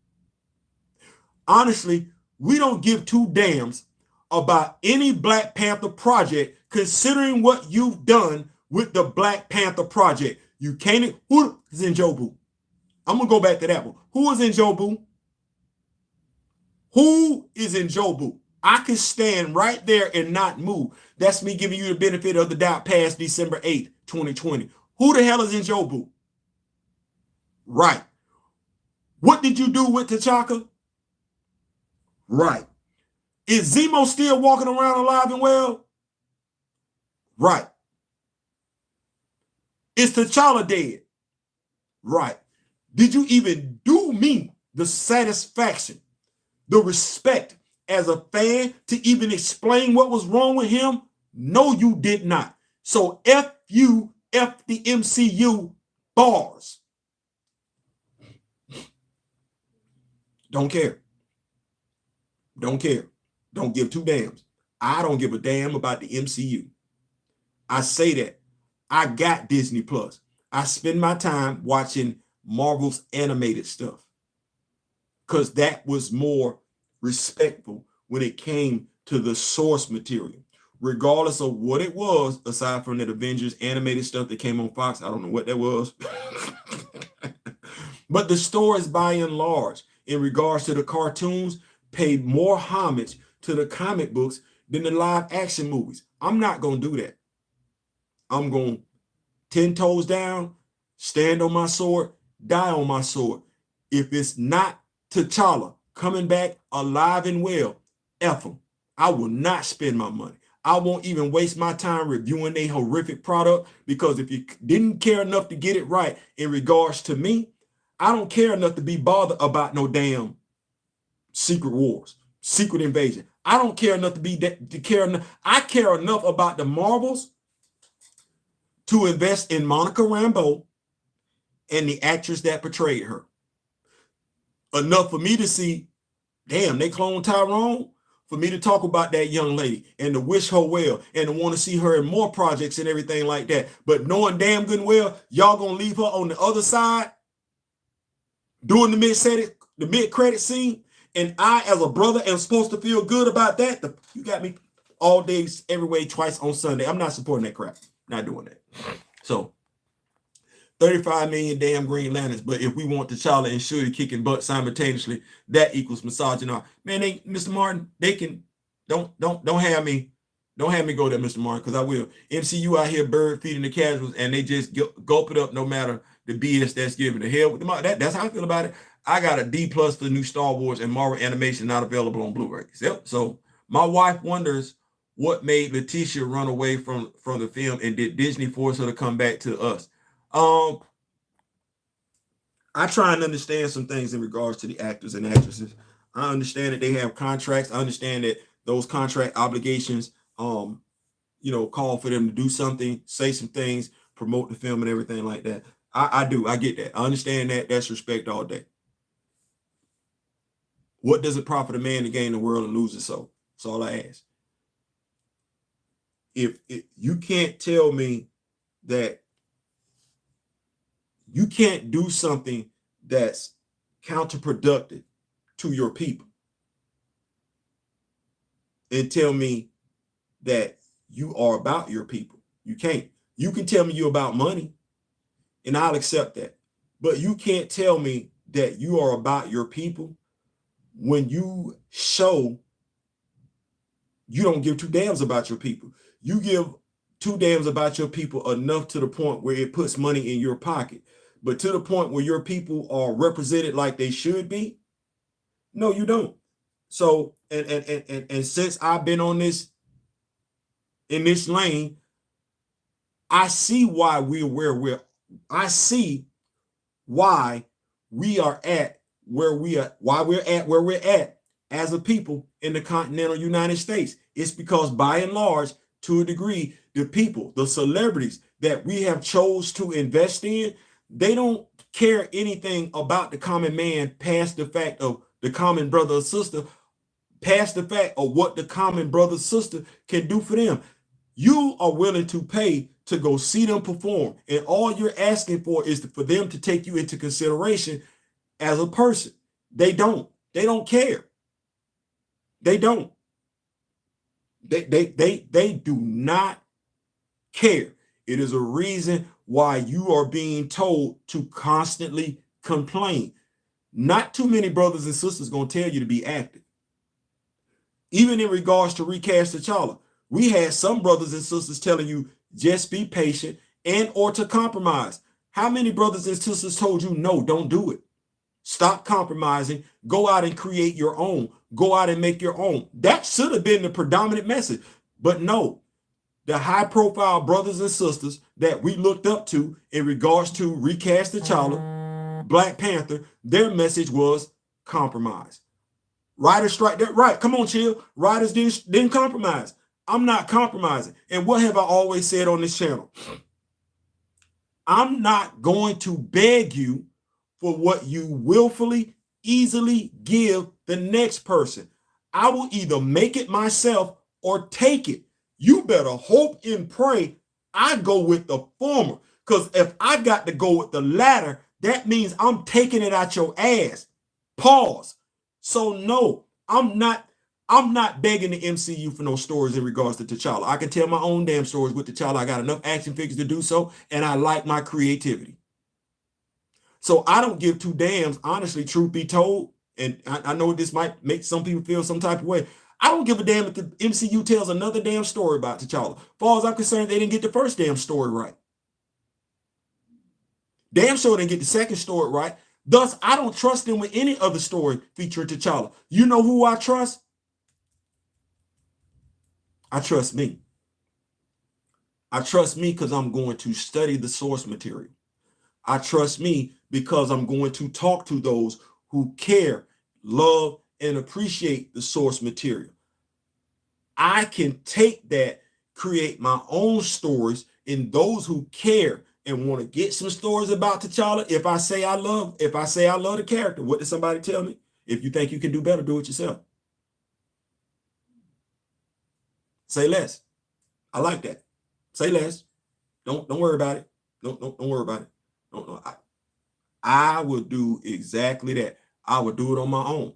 Honestly, we don't give two damns about any Black Panther project considering what you've done with the Black Panther project. You can't. Who is in Jobu? I'm going to go back to that one. Who is in Jobu? Who is in Jobu? I can stand right there and not move. That's me giving you the benefit of the doubt past December 8th, 2020. Who the hell is in Jobu? Right. What did you do with T'Chaka? Right. Is Zemo still walking around alive and well? Right. Is T'Challa dead? Right. Did you even do me the satisfaction, the respect as a fan to even explain what was wrong with him? No, you did not. So F you, F the MCU, bars. Don't care. Don't care. Don't give two damns. I don't give a damn about the MCU. I say that. I got Disney Plus. I spend my time watching Marvel's animated stuff because that was more respectful when it came to the source material, regardless of what it was, aside from that Avengers animated stuff that came on Fox. I don't know what that was. But the stories, by and large, in regards to the cartoons, paid more homage to the comic books than the live action movies. I'm not going to do that. I'm going 10 toes down, stand on my sword, die on my sword. If it's not T'Challa coming back alive and well, F them. I will not spend my money. I won't even waste my time reviewing a horrific product, because if you didn't care enough to get it right in regards to me, I don't care enough to be bothered about no damn Secret Wars, Secret Invasion. I don't care enough to care enough. I care enough about the Marvels to invest in Monica Rambeau and the actress that portrayed her. Enough for me to see, damn, they cloned Tyrone, for me to talk about that young lady and to wish her well and to want to see her in more projects and everything like that. But knowing damn good and well, y'all gonna leave her on the other side during the mid-credit scene, and I, as a brother, am supposed to feel good about that. You got me all days, every way, twice on Sunday. I'm not supporting that crap. Not doing that. So 35 million damn Green Lanterns. But if we want T'Challa and Shuri kicking butt simultaneously, that equals misogyny. Man, Mr. Martin, they can don't have me. Don't have me go there, Mr. Martin, because I will. MCU out here bird feeding the casuals, and they just gulp it up no matter the BS that's given. The hell with them. That's how I feel about it. I got a D+ for the new Star Wars and Marvel animation not available on Blu-ray. Yep. So my wife wonders what made Letitia run away from the film, and did Disney force her to come back to us? I try and understand some things in regards to the actors and actresses. I understand that they have contracts. I understand that those contract obligations, call for them to do something, say some things, promote the film and everything like that. I do. I get that. I understand that. That's respect all day. What does it profit a man to gain the world and lose his soul? That's all I ask. If you can't tell me that you can't do something that's counterproductive to your people and tell me that you are about your people. You can't. You can tell me you're about money, and I'll accept that. But you can't tell me that you are about your people when you show you don't give two damns about your people. You give two damns about your people enough to the point where it puts money in your pocket. But to the point where your people are represented like they should be, no, you don't. So, and since I've been on this, in this lane, I see why I see why we are at where we are, why we're at where we're at as a people in the continental United States. It's because by and large, to a degree, the people, the celebrities that we have chose to invest in, they don't care anything about the common man past the fact of the common brother or sister, past the fact of what the common brother or sister can do for them. You are willing to pay to go see them perform, and all you're asking for is for them to take you into consideration as a person. They don't care. They don't. They do not care. It is a reason why you are being told to constantly complain. Not too many brothers and sisters going to tell you to be active. Even in regards to recast T'Challa, we had some brothers and sisters telling you just be patient and or to compromise. How many brothers and sisters told you no, don't do it? Stop compromising. Go out and create your own. Go out and make your own. That should have been the predominant message. But no, the high profile brothers and sisters that we looked up to in regards to recast T'Challa, Black Panther, their message was compromise. Writers strike that right. Come on, chill. Writers didn't compromise. I'm not compromising. And what have I always said on this channel? I'm not going to beg you for what you willfully, easily give the next person. I will either make it myself or take it. You better hope and pray I go with the former. Because if I got to go with the latter, that means I'm taking it out your ass. Pause. So no, I'm not begging the MCU for no stories in regards to T'Challa. I can tell my own damn stories with T'Challa. I got enough action figures to do so, and I like my creativity. So I don't give two damns, honestly, truth be told, and I know this might make some people feel some type of way. I don't give a damn if the MCU tells another damn story about T'Challa. As far as I'm concerned, they didn't get the first damn story right. Damn sure didn't get the second story right. Thus, I don't trust them with any other story featuring T'Challa. You know who I trust? I trust me. I trust me because I'm going to study the source material. I trust me because I'm going to talk to those who care, love, and appreciate the source material. I can take that, create my own stories, and those who care and want to get some stories about T'Challa. If I say I love the character, what did somebody tell me? If you think you can do better, do it yourself. Say less. I like that. Say less. Don't worry about it. Don't worry about it. No. I will do exactly that. I will do it on my own.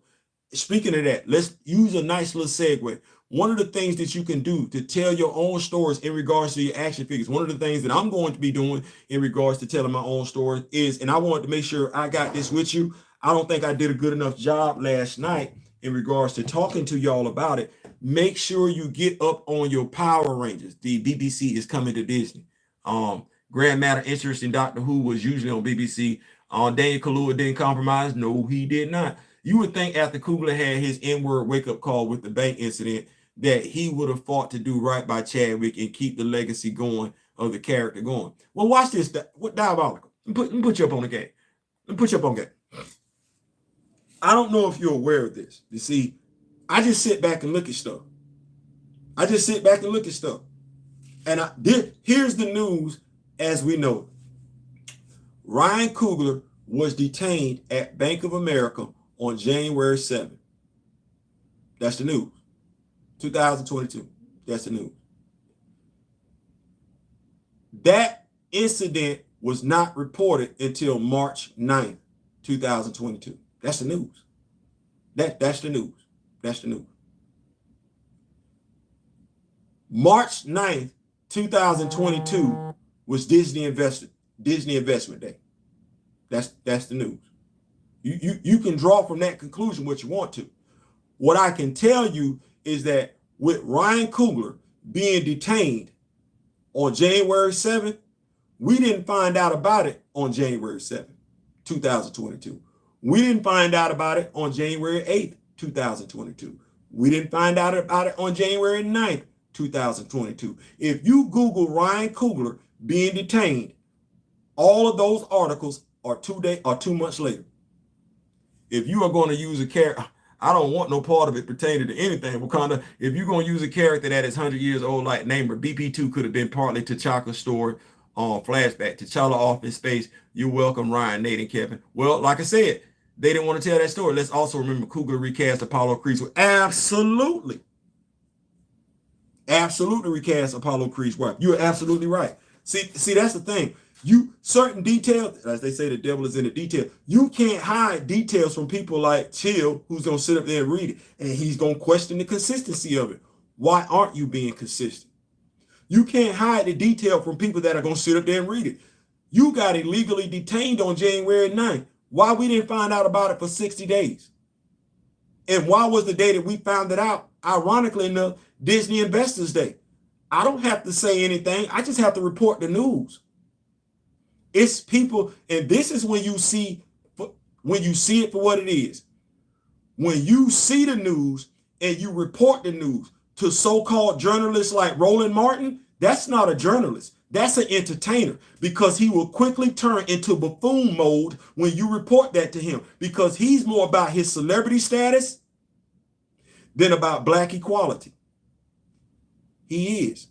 Speaking of that, let's use a nice little segue. one of the things that you can do to tell your own stories in regards to your action figures, one of the things that I'm going to be doing in regards to telling my own story is, and I wanted to make sure I got this with you. I don't think I did a good enough job last night in regards to talking to y'all about it. Make sure you get up on your Power Rangers. The BBC is coming to Disney. Grand Matter Interest in Doctor Who was usually on BBC. Daniel Kaluuya didn't compromise. No, he did not. You would think after Coogler had his N-word wake-up call with the bank incident that he would have fought to do right by Chadwick and keep the legacy going of the character going. Well, watch this. What diabolical? Let me put you up on the game. Let me put you up on game. I don't know if you're aware of this. You see, I just sit back and look at stuff. And here's the news as we know it. Ryan Coogler was detained at Bank of America on January 7th. That's the news. 2022. That's the news. That incident was not reported until March 9th, 2022. That's the news. That's the news. That's the news. March 9th, 2022 was Disney Investment Day. That's the news. You can draw from that conclusion what you want to. What I can tell you is that with Ryan Coogler being detained on January 7th, we didn't find out about it on January 7th, 2022. We didn't find out about it on January 8th, 2022. We didn't find out about it on January 9th, 2022. If you Google Ryan Coogler being detained, all of those articles are 2 months later. If you are going to use a character, I don't want no part of it pertaining to anything, Wakanda. If you're going to use a character that is 100 years old, like Namor, BP2 could have been partly T'Challa's story on flashback. T'Challa off in space. You're welcome, Ryan, Nate, and Kevin. Well, like I said, they didn't want to tell that story. Let's also remember Coogler recast Apollo Creed's wife. Absolutely recast Apollo Creed's wife. You're absolutely right. See, that's the thing. Certain details, as they say, the devil is in the detail. You can't hide details from people like Chill, who's gonna sit up there and read it, and he's gonna question the consistency of it. Why aren't you being consistent? You can't hide the detail from people that are gonna sit up there and read it. You got illegally detained on January 9th. Why we didn't find out about it for 60 days? And why was the day that we found it out, ironically enough, Disney Investors Day? I don't have to say anything. I just have to report the news. It's people, and this is when you see it for what it is. When you see the news and you report the news to so-called journalists like Roland Martin, that's not a journalist. That's an entertainer, because he will quickly turn into buffoon mode when you report that to him, because he's more about his celebrity status than about black equality. He is.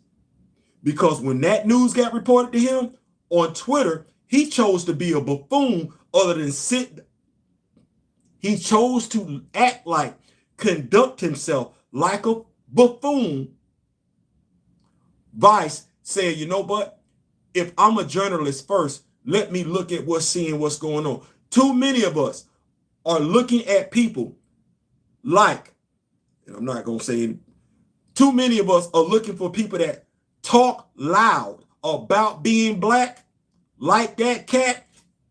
Because when that news got reported to him on Twitter, he chose to be a buffoon other than sit. He chose to conduct himself like a buffoon. Vice said, you know what? If I'm a journalist first, let me look at what's going on. Too many of us are looking at people like, and I'm not going to say it, too many of us are looking for people that talk loud about being black. Like that cat,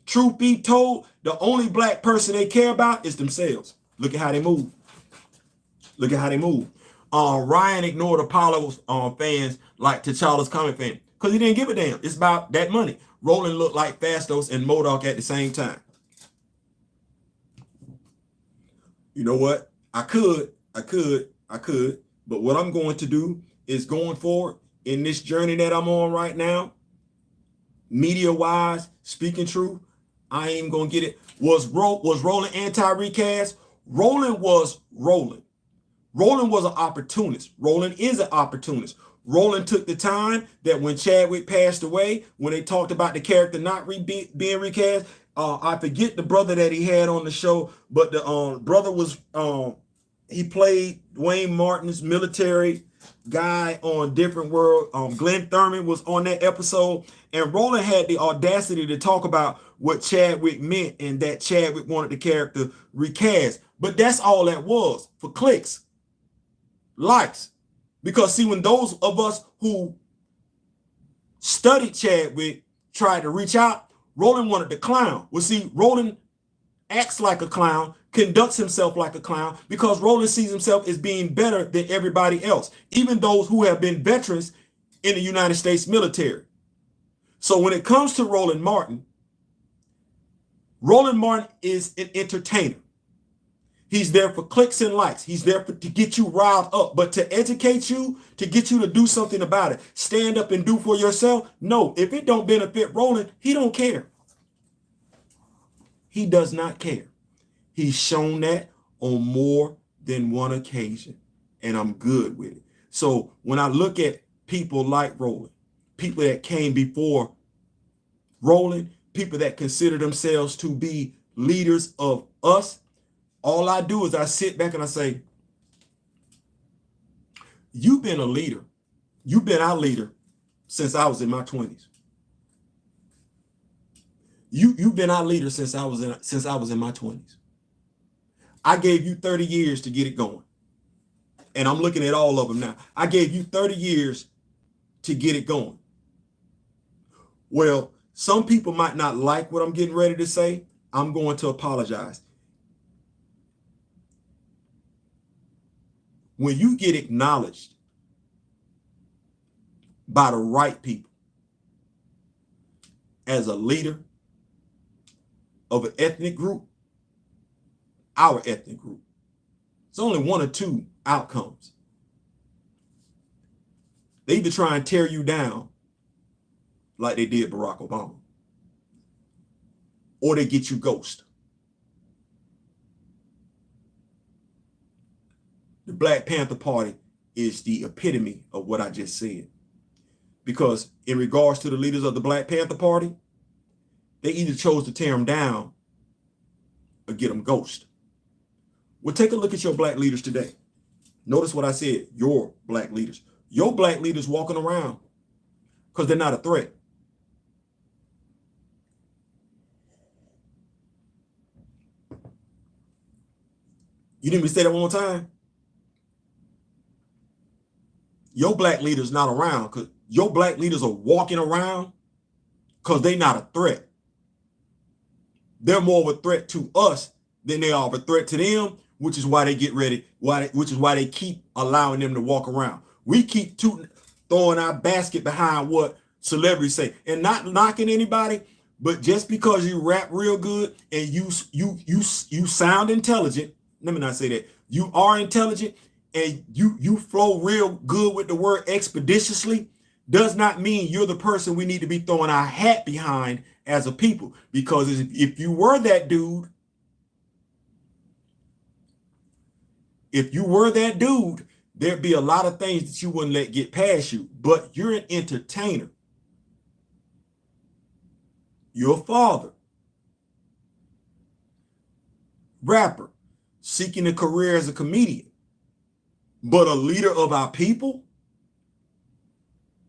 truth be told, the only black person they care about is themselves. Look at how they move. Ryan ignored Apollo's fans like T'Challa's comic fan because he didn't give a damn. It's about that money. Roland looked like Fastos and MODOK at the same time. You know what? I could. But what I'm going to do is, going forward in this journey that I'm on right now, media-wise, speaking truth, I ain't gonna get it. Was Roland anti-recast? Roland was Roland. Roland was an opportunist. Roland is an opportunist. Roland took the time that when Chadwick passed away, when they talked about the character not being recast, I forget the brother that he had on the show, but the brother was he played Dwayne Martin's military guy on Different World. Glenn Thurman was on that episode, and Roland had the audacity to talk about what Chadwick meant and that Chadwick wanted the character recast. But that's all that was, for clicks, likes. Because see, when those of us who studied Chadwick tried to reach out, Roland wanted to clown. Well, see, Roland acts like a clown, conducts himself like a clown, because Roland sees himself as being better than everybody else, even those who have been veterans in the United States military. So when it comes to Roland Martin is an entertainer. He's there for clicks and likes. He's there to get you riled up. But to educate you, to get you to do something about it, stand up and do for yourself, no. If it don't benefit Roland, he don't care. He does not care. He's shown that on more than one occasion, and I'm good with it. So when I look at people like Roland, people that came before Roland, people that consider themselves to be leaders of us, all I do is I sit back and I say, you've been a leader. You've been our leader since I was in my 20s. You've been our leader since I was in my 20s. I gave you 30 years to get it going. And I'm looking at all of them now. I gave you 30 years to get it going. Well, some people might not like what I'm getting ready to say. I'm going to apologize. When you get acknowledged by the right people as a leader of an ethnic group, our ethnic group, it's only one or two outcomes. They either try and tear you down like they did Barack Obama, or they get you ghost. The Black Panther Party is the epitome of what I just said. Because in regards to the leaders of the Black Panther Party, they either chose to tear them down or get them ghost. Well, take a look at your black leaders today. Notice what I said, your black leaders. Your black leaders walking around because they're not a threat. You didn't even say that one more time? Your black leaders not around because your black leaders are walking around because they're not a threat. They're more of a threat to us than they are of a threat to them, which is why they get ready, which is why they keep allowing them to walk around. We keep throwing our basket behind what celebrities say, and not knocking anybody, but just because you rap real good and you sound intelligent, let me not say that, you are intelligent and you flow real good with the word expeditiously, does not mean you're the person we need to be throwing our hat behind as a people. Because if you were that dude, there'd be a lot of things that you wouldn't let get past you. But you're an entertainer. You're a father, rapper, seeking a career as a comedian, but a leader of our people,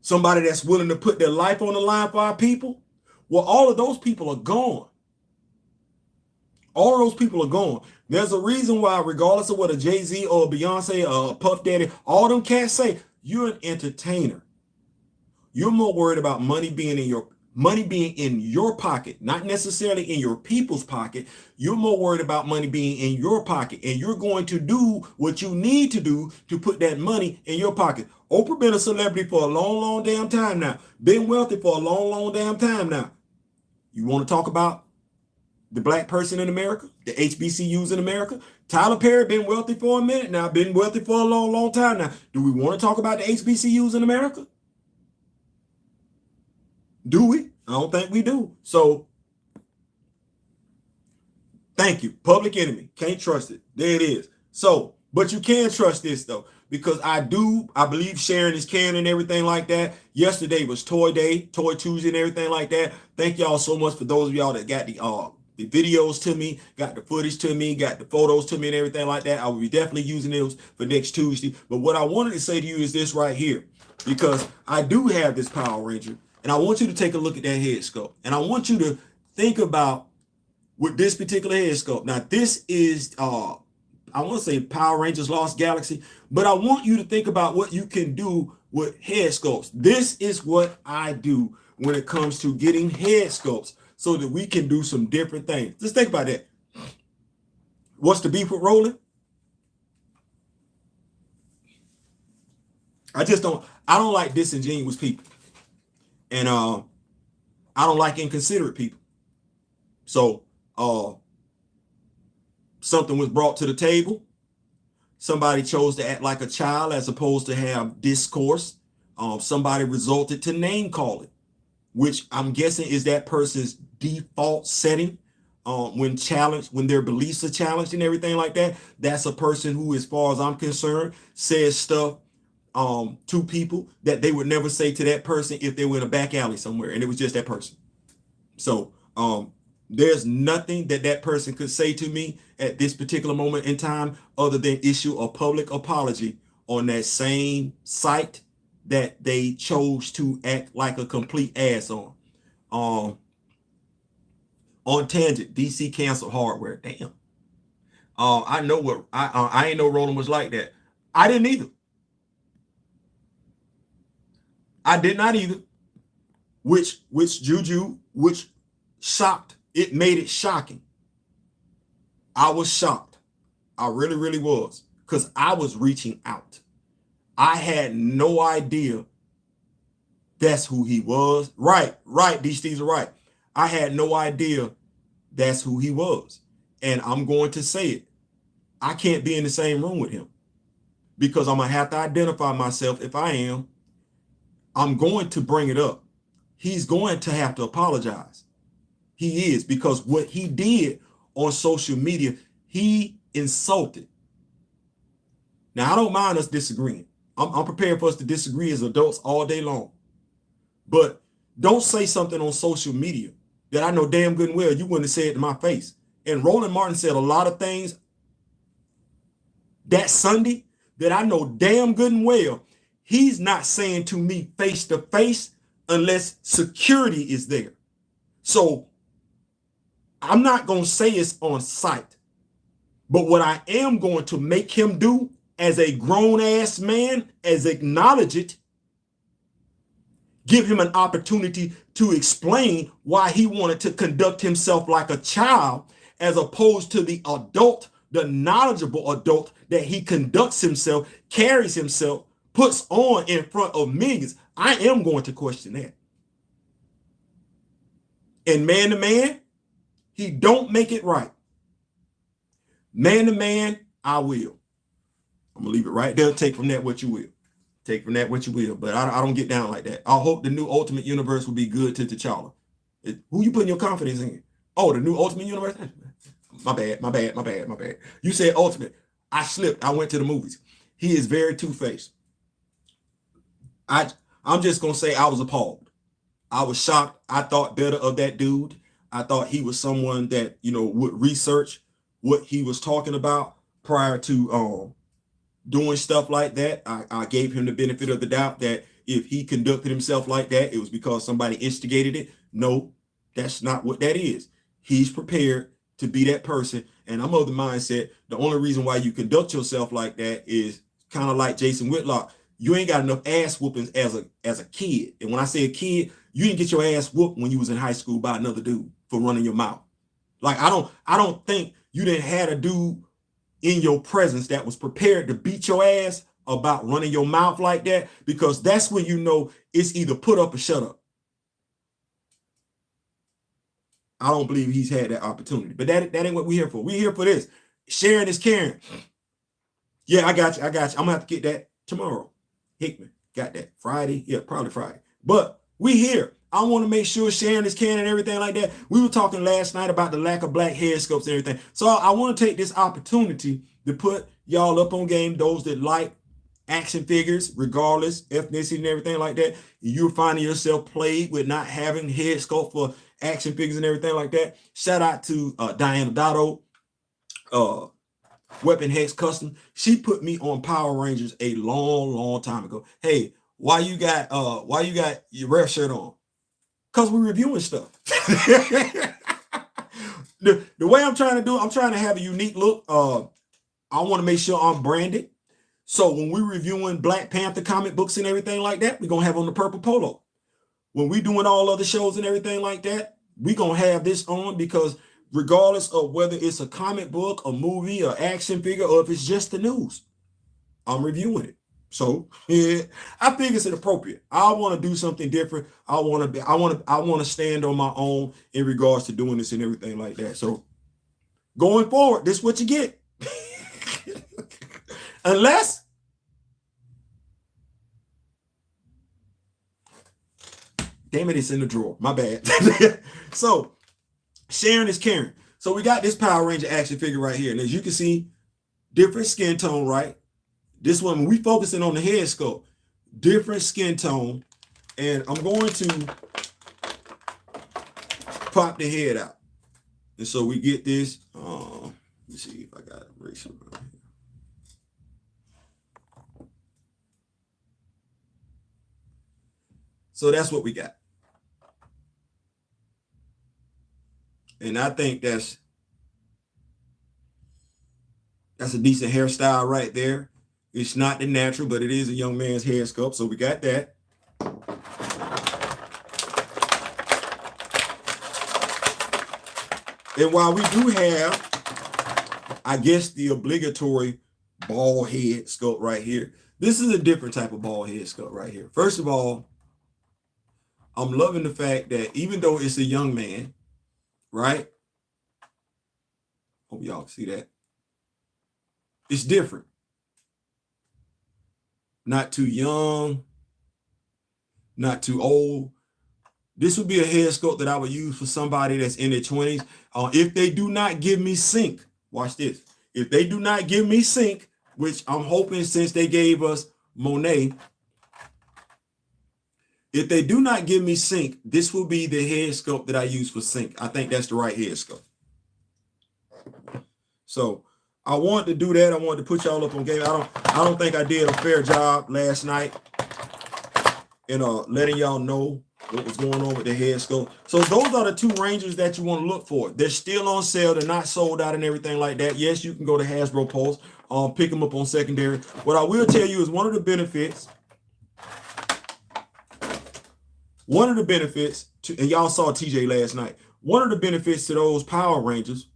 somebody that's willing to put their life on the line for our people. Well, all of those people are gone. All of those people are gone. There's a reason why, regardless of what a Jay-Z or a Beyonce or a Puff Daddy, all them cats say, you're an entertainer. You're more worried about money being in your pocket, not necessarily in your people's pocket. You're more worried about money being in your pocket, and you're going to do what you need to do to put that money in your pocket. Oprah been a celebrity for a long, long damn time now. Been wealthy for a long, long damn time now. You want to talk about the black person in America, the HBCUs in America? Tyler Perry been wealthy for a minute now, been wealthy for a long, long time now. Do we want to talk about the HBCUs in America? Do we? I don't think we do. So, thank you. Public Enemy. Can't trust it. There it is. So, but you can trust this though, because I believe sharing is caring and everything like that. Yesterday was Toy Day, Toy Tuesday and everything like that. Thank y'all so much for those of y'all that got the videos to me, got the footage to me, got the photos to me and everything like that. I will be definitely using those for next Tuesday. But what I wanted to say to you is this right here, because I do have this Power Ranger. And I want you to take a look at that head sculpt. And I want you to think about with this particular head sculpt. Now, this is I want to say Power Rangers Lost Galaxy, but I want you to think about what you can do with head sculpts. This is what I do when it comes to getting head sculpts so that we can do some different things. Just think about that. What's the beef with rolling? I don't like disingenuous people. And I don't like inconsiderate people. So something was brought to the table. Somebody chose to act like a child as opposed to have discourse. Somebody resulted to name calling, which I'm guessing is that person's default setting when their beliefs are challenged and everything like that. That's a person who, as far as I'm concerned, says stuff to people that they would never say to that person if they were in a back alley somewhere and it was just that person. So there's nothing that person could say to me at this particular moment in time other than issue a public apology on that same site that they chose to act like a complete ass on. On tangent, DC canceled hardware. Damn. I know what I ain't know Roland was like that. I didn't either. I did not either. Which shocked. It made it shocking. I was shocked. I really, really was. Because I was reaching out. I had no idea that's who he was. Right. These things are right. I had no idea that's who he was. And I'm going to say it. I can't be in the same room with him. Because I'm going to have to identify myself if I am. I'm going to bring it up. He's going to have to apologize. He is, because what he did on social media, he insulted. Now, I don't mind us disagreeing. I'm prepared for us to disagree as adults all day long. But don't say something on social media that I know damn good and well you wouldn't have said to my face. And Roland Martin said a lot of things that Sunday that I know damn good and well he's not saying to me face to face unless security is there. So I'm not going to say it's on site. But what I am going to make him do as a grown ass man is acknowledge it. Give him an opportunity to explain why he wanted to conduct himself like a child as opposed to the adult, the knowledgeable adult that he conducts himself, carries himself, puts on in front of millions. I am going to question that. And man to man, he don't make it right. Man to man, I will. I'm going to leave it right there. Take from that what you will. Take from that what you will. But I don't get down like that. I hope the new Ultimate Universe will be good to T'Challa. Who you putting your confidence in? Oh, the new Ultimate Universe? My bad. You said Ultimate. I slipped. I went to the movies. He is very two-faced. I'm just going to say I was appalled. I was shocked. I thought better of that dude. I thought he was someone that, would research what he was talking about prior to doing stuff like that. I gave him the benefit of the doubt that if he conducted himself like that, it was because somebody instigated it. No, that's not what that is. He's prepared to be that person. And I'm of the mindset, the only reason why you conduct yourself like that is kind of like Jason Whitlock. You ain't got enough ass whoopings as a kid. And when I say a kid, you didn't get your ass whooped when you was in high school by another dude for running your mouth. Like, I don't think you didn't have a dude in your presence that was prepared to beat your ass about running your mouth like that, because that's when you know it's either put up or shut up. I don't believe he's had that opportunity, but that ain't what we're here for. We're here for this. Sharing is caring. Yeah, I got you. I'm gonna have to get that tomorrow. Hickman, got that Friday. Yeah, probably Friday. But we here. I want to make sure sharing is caring and everything like that. We were talking last night about the lack of black head sculpts and everything. So I want to take this opportunity to put y'all up on game, those that like action figures, regardless, ethnicity and everything like that. You're finding yourself plagued with not having head sculpt for action figures and everything like that. Shout out to Diana Dotto, Weapon Hex Custom. She put me on Power Rangers a long time ago. Hey, why you got your ref shirt on? Because we're reviewing stuff. The way I'm trying to do, I'm trying to have a unique look. I want to make sure I'm branded. So when we're reviewing Black Panther comic books and everything like that, we're going to have on the purple polo. When we're doing all other shows and everything like that, we're going to have this on, because regardless of whether it's a comic book, a movie, or action figure, or if it's just the news, I'm reviewing it. So yeah, I think it's inappropriate. I want to do something different. I want to stand on my own in regards to doing this and everything like that. So going forward, this is what you get. Unless damn it, it's in the drawer. My bad. So sharing is caring. So we got this Power Ranger action figure right here. And as you can see, different skin tone, right? This one, we focusing on the head sculpt, different skin tone. And I'm going to pop the head out. And so we get this. Let me see if I got a eraser around here. So that's what we got. And I think that's a decent hairstyle right there. It's not the natural, but it is a young man's hair sculpt. So we got that. And while we do have, I guess, the obligatory bald head sculpt right here, this is a different type of bald head sculpt right here. First of all, I'm loving the fact that even though it's a young man, right? Hope y'all can see that. It's different. Not too young, not too old. This would be a hair sculpt that I would use for somebody that's in their 20s. If they do not give me sync, watch this. If they do not give me sync, which I'm hoping since they gave us Monet, if they do not give me sync, this will be the hair sculpt that I use for sync. I think that's the right hair sculpt. So I wanted to do that. I wanted to put y'all up on game. I don't think I did a fair job last night in letting y'all know what was going on with the head sculpt. So those are the two Rangers that you want to look for. They're still on sale. They're not sold out and everything like that. Yes, you can go to Hasbro Pulse, pick them up on secondary. What I will tell you is one of the benefits to, and y'all saw TJ last night, one of the benefits to those Power Rangers,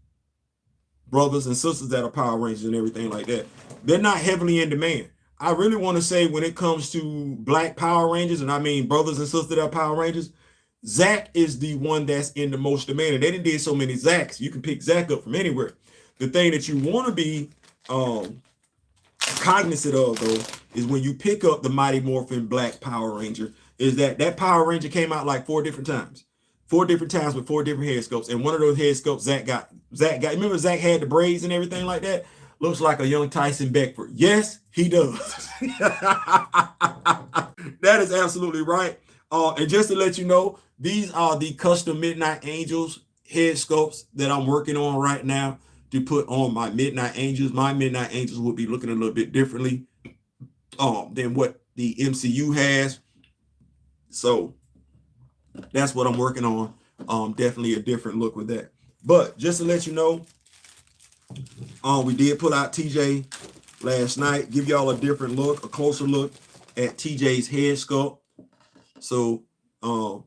brothers and sisters that are Power Rangers and everything like that, they're not heavily in demand. I really want to say when it comes to Black Power Rangers, and I mean brothers and sisters that are Power Rangers, Zach is the one that's in the most demand. And they didn't do so many Zachs. You can pick Zach up from anywhere. The thing that you want to be cognizant of, though, is when you pick up the Mighty Morphin Black Power Ranger, is that Power Ranger came out like 4 different times. 4 different times with 4 different head sculpts. And one of those head sculpts Zach got, remember Zach had the braids and everything like that? Looks like a young Tyson Beckford. Yes, he does. That is absolutely right. And just to let you know, these are the custom Midnight Angels head sculpts that I'm working on right now to put on my Midnight Angels. My Midnight Angels will be looking a little bit differently than what the MCU has. So that's what I'm working on. Definitely a different look with that. But just to let you know, we did pull out TJ last night, give y'all a different look, a closer look at TJ's head sculpt. So y'all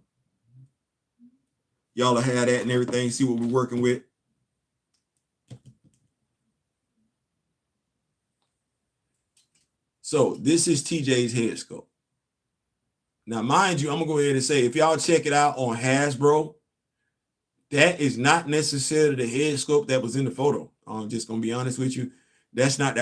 will have that and everything, see what we're working with. So this is TJ's head sculpt. Now, mind you, I'm going to go ahead and say, if y'all check it out on Hasbro, that is not necessarily the head sculpt that was in the photo. I'm just going to be honest with you. That's not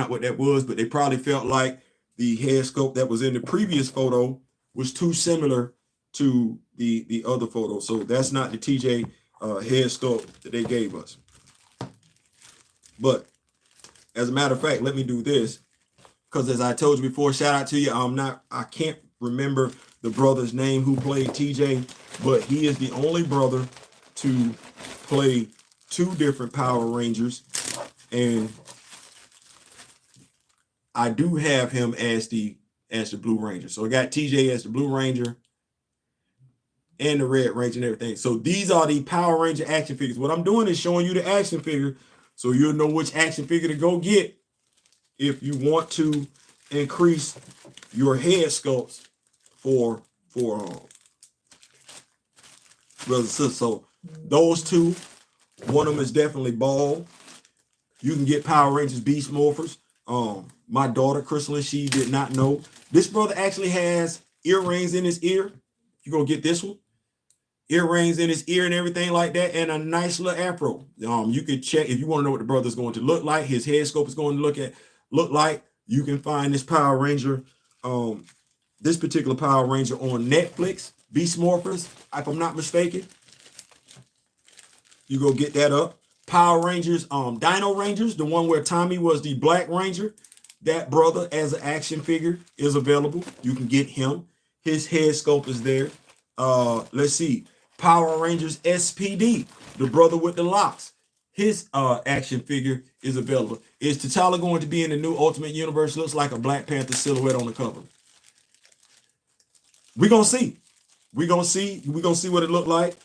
what that was, but they probably felt like the head sculpt that was in the previous photo was too similar to the other photo. So that's not the TJ head sculpt that they gave us. But as a matter of fact, let me do this. Because as I told you before, shout out to you. I can't remember the brother's name who played TJ, but he is the only brother to play 2 different Power Rangers. And I do have him as the Blue Ranger. So I got TJ as the Blue Ranger and the Red Ranger and everything. So these are the Power Ranger action figures. What I'm doing is showing you the action figure so you'll know which action figure to go get if you want to increase your head sculpts for brothers and sisters. So those two, one of them is definitely bald. You can get Power Rangers Beast Morphers. My daughter, Crystalline, she did not know. This brother actually has earrings in his ear. You're going to get this one. Earrings in his ear and everything like that, and a nice little afro. You can check if you want to know what the brother's going to look like. His head sculpt is going to look like. You can find this Power Ranger, this particular Power Ranger on Netflix, Beast Morphers, if I'm not mistaken. You go get that up. Power Rangers, Dino Rangers, the one where Tommy was the Black Ranger. That brother as an action figure is available. You can get him. His head sculpt is there. Let's see. Power Rangers SPD, the brother with the locks. His action figure is available. Is T'Challa going to be in the new Ultimate Universe? Looks like a Black Panther silhouette on the cover. We're gonna see. We're gonna see what it looked like.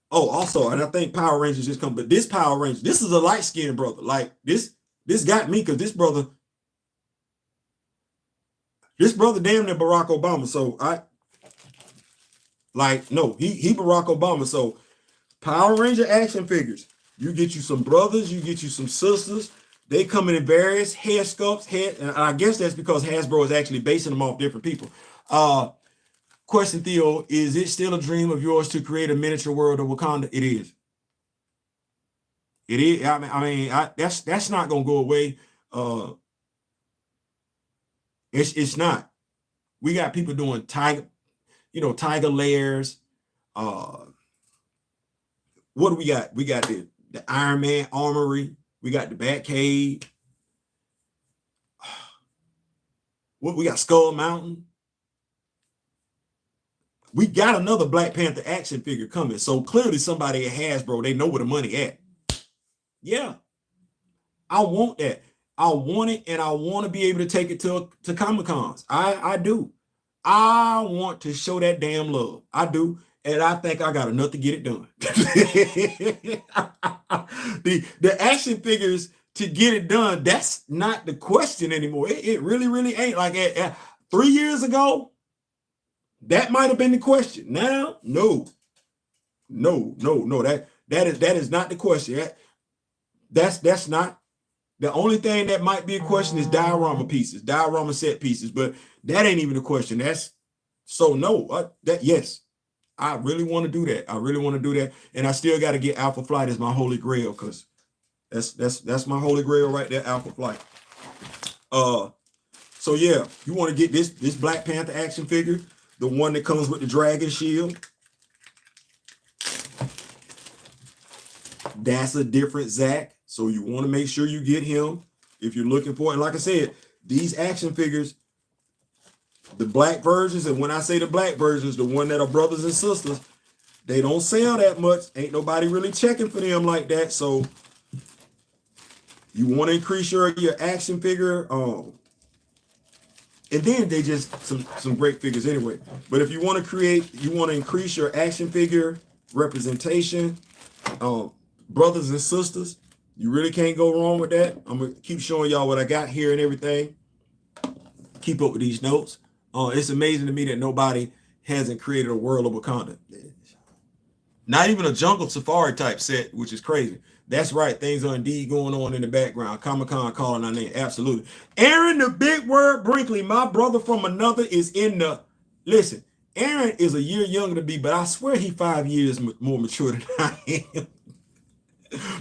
Also, and I think Power Rangers just come, but this Power Ranger, this is a light-skinned brother. Like this got me because this brother damn near Barack Obama. So he Barack Obama. So Power Ranger action figures. You get you some brothers, you get you some sisters. They come in various hair sculpts, and I guess that's because Hasbro is actually basing them off different people. Question, Theo, is it still a dream of yours to create a miniature world of Wakanda? It is. It is. I mean, that's not gonna go away. It's not. We got people doing tiger layers. What do we got? We got the Iron Man armory. We got the Batcave. What we got? Skull Mountain. We got another Black Panther action figure coming. So clearly somebody at Hasbro, they know where the money at. Yeah. I want that. I want it, and I want to be able to take it to Comic-Cons. I do. I want to show that damn love. I do. And I think I got enough to get it done. the action figures to get it done, that's not the question anymore. It really, really ain't. Like 3 years ago, that might have been the question. Now, no. That is not the question. That's not. The only thing that might be a question is diorama set pieces, but that ain't even a question. Yes, I really want to do that. And I still got to get Alpha Flight as my holy grail, because that's my holy grail right there, Alpha Flight. So yeah, you want to get this Black Panther action figure, the one that comes with the dragon shield. That's a different Zach. So you want to make sure you get him if you're looking for it. And like I said, these action figures, the black versions, and when I say the black versions, the one that are brothers and sisters, they don't sell that much. Ain't nobody really checking for them like that. So you want to increase your action figure. And then they just some great figures anyway. But if you want to increase your action figure representation, brothers and sisters, you really can't go wrong with that. I'm gonna keep showing y'all what I got here and everything. Keep up with these notes. It's amazing to me that nobody hasn't created a world of Wakanda. Not even a jungle safari type set, which is crazy. That's right. Things are indeed going on in the background. Comic-Con calling our name. Absolutely. Aaron, the big word Brinkley, my brother from another, is in the... Listen, Aaron is a year younger than me, but I swear he's 5 years more mature than I am.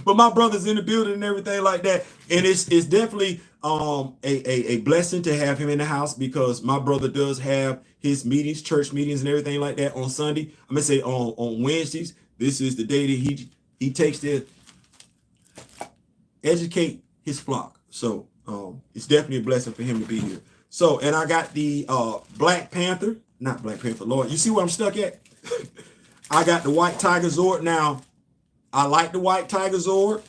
But my brother's in the building and everything like that. And it's definitely a blessing to have him in the house, because my brother does have his meetings, church meetings and everything like that on Sunday. I'm going to say on Wednesdays. This is the day that he takes to educate his flock. So it's definitely a blessing for him to be here. So, and I got the Black Panther, not Black Panther, Lord. You see where I'm stuck at? I got the White Tiger Zord. Now, I like the White Tiger Zord.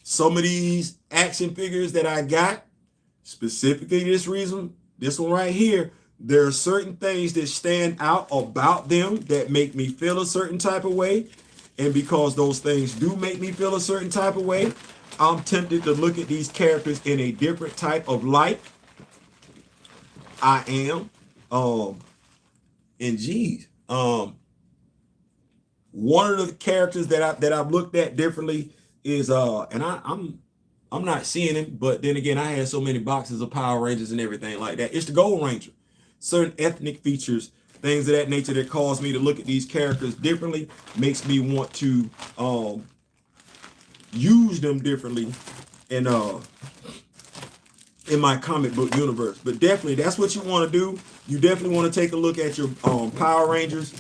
Some of these action figures that I got, specifically this one right here, there are certain things that stand out about them that make me feel a certain type of way. And because those things do make me feel a certain type of way, I'm tempted to look at these characters in a different type of light. I am. And geez, one of the characters that I've looked at differently is and I'm not seeing him, but then again, I had so many boxes of Power Rangers and everything like that. It's the Gold Ranger. Certain ethnic features, things of that nature that cause me to look at these characters differently, makes me want to use them differently in my comic book universe. But definitely, that's what you want to do. You definitely want to take a look at your Power Rangers.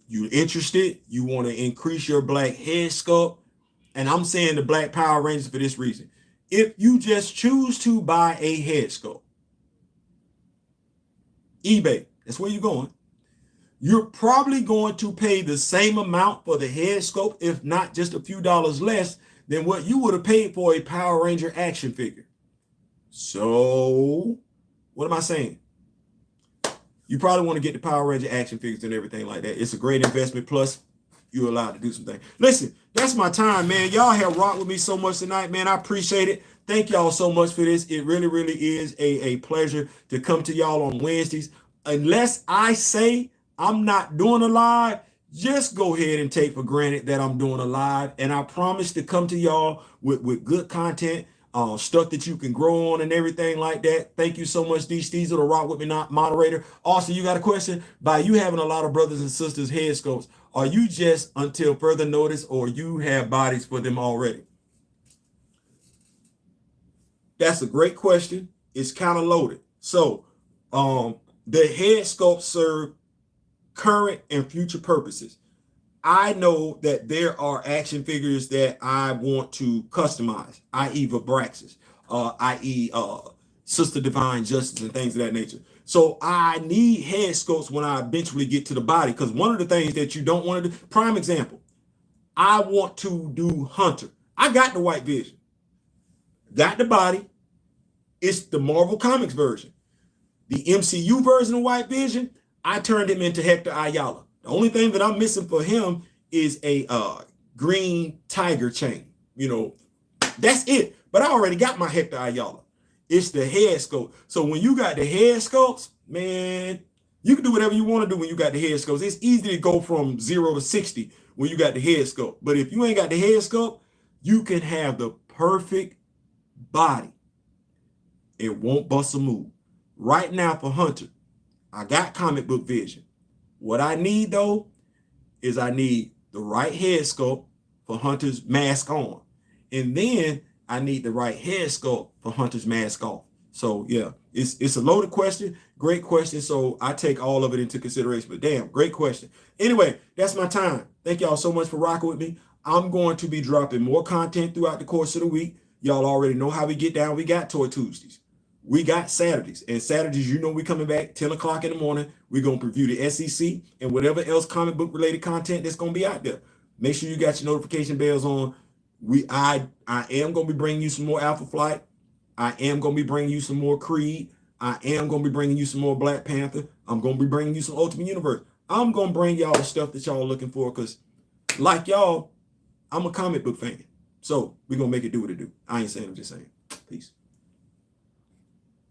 You're interested, you want to increase your black head sculpt. And I'm saying the black Power Rangers for this reason. If you just choose to buy a head sculpt, eBay, that's where you're going. You're probably going to pay the same amount for the head sculpt, if not just a few dollars less than what you would have paid for a Power Ranger action figure. So, what am I saying? You probably want to get the Power Ranger action figures and everything like that. It's a great investment. Plus, you're allowed to do some things. Listen, that's my time, man. Y'all have rocked with me so much tonight, man. I appreciate it. Thank y'all so much for this. It really, really is a pleasure to come to y'all on Wednesdays. Unless I say I'm not doing a live, just go ahead and take for granted that I'm doing a live. And I promise to come to y'all with good content, stuff that you can grow on and everything like that. Thank you so much, D. Steezel, the Rock With Me Not moderator. Also, you got a question? By you having a lot of brothers and sisters head sculpts, are you just until further notice, or you have bodies for them already? That's a great question. It's kind of loaded. So the head sculpts serve current and future purposes. I know that there are action figures that I want to customize, i.e. Vibraxis, i.e. Sister Divine Justice and things of that nature. So I need head sculpts when I eventually get to the body, because one of the things that you don't want to do, prime example, I want to do Hunter. I got the White Vision, got the body. It's the Marvel Comics version. The MCU version of White Vision, I turned him into Hector Ayala. The only thing that I'm missing for him is a green tiger chain. You know, that's it. But I already got my Hector Ayala. It's the head sculpt. So when you got the head sculpts, man, you can do whatever you want to do when you got the head sculpts. It's easy to go from 0 to 60 when you got the head sculpt. But if you ain't got the head sculpt, you can have the perfect body. It won't bust a move. Right now for Hunter, I got comic book vision. What I need though is I need the right head sculpt for Hunter's mask on. And then I need the right head sculpt for Hunter's mask off. So yeah, it's a loaded question, great question. So I take all of it into consideration, but damn, great question. Anyway, that's my time. Thank y'all so much for rocking with me. I'm going to be dropping more content throughout the course of the week. Y'all already know how we get down. We got Toy Tuesdays. We got Saturdays, and Saturdays, you know, we coming back 10 o'clock in the morning. We're going to preview the SEC and whatever else comic book related content that's going to be out there. Make sure you got your notification bells on. I am going to be bringing you some more Alpha Flight. I am going to be bringing you some more Creed. I am going to be bringing you some more Black Panther. I'm going to be bringing you some Ultimate Universe. I'm going to bring y'all the stuff that y'all are looking for, because like y'all, I'm a comic book fan. So we're going to make it do what it do. I ain't saying, I'm just saying. Peace.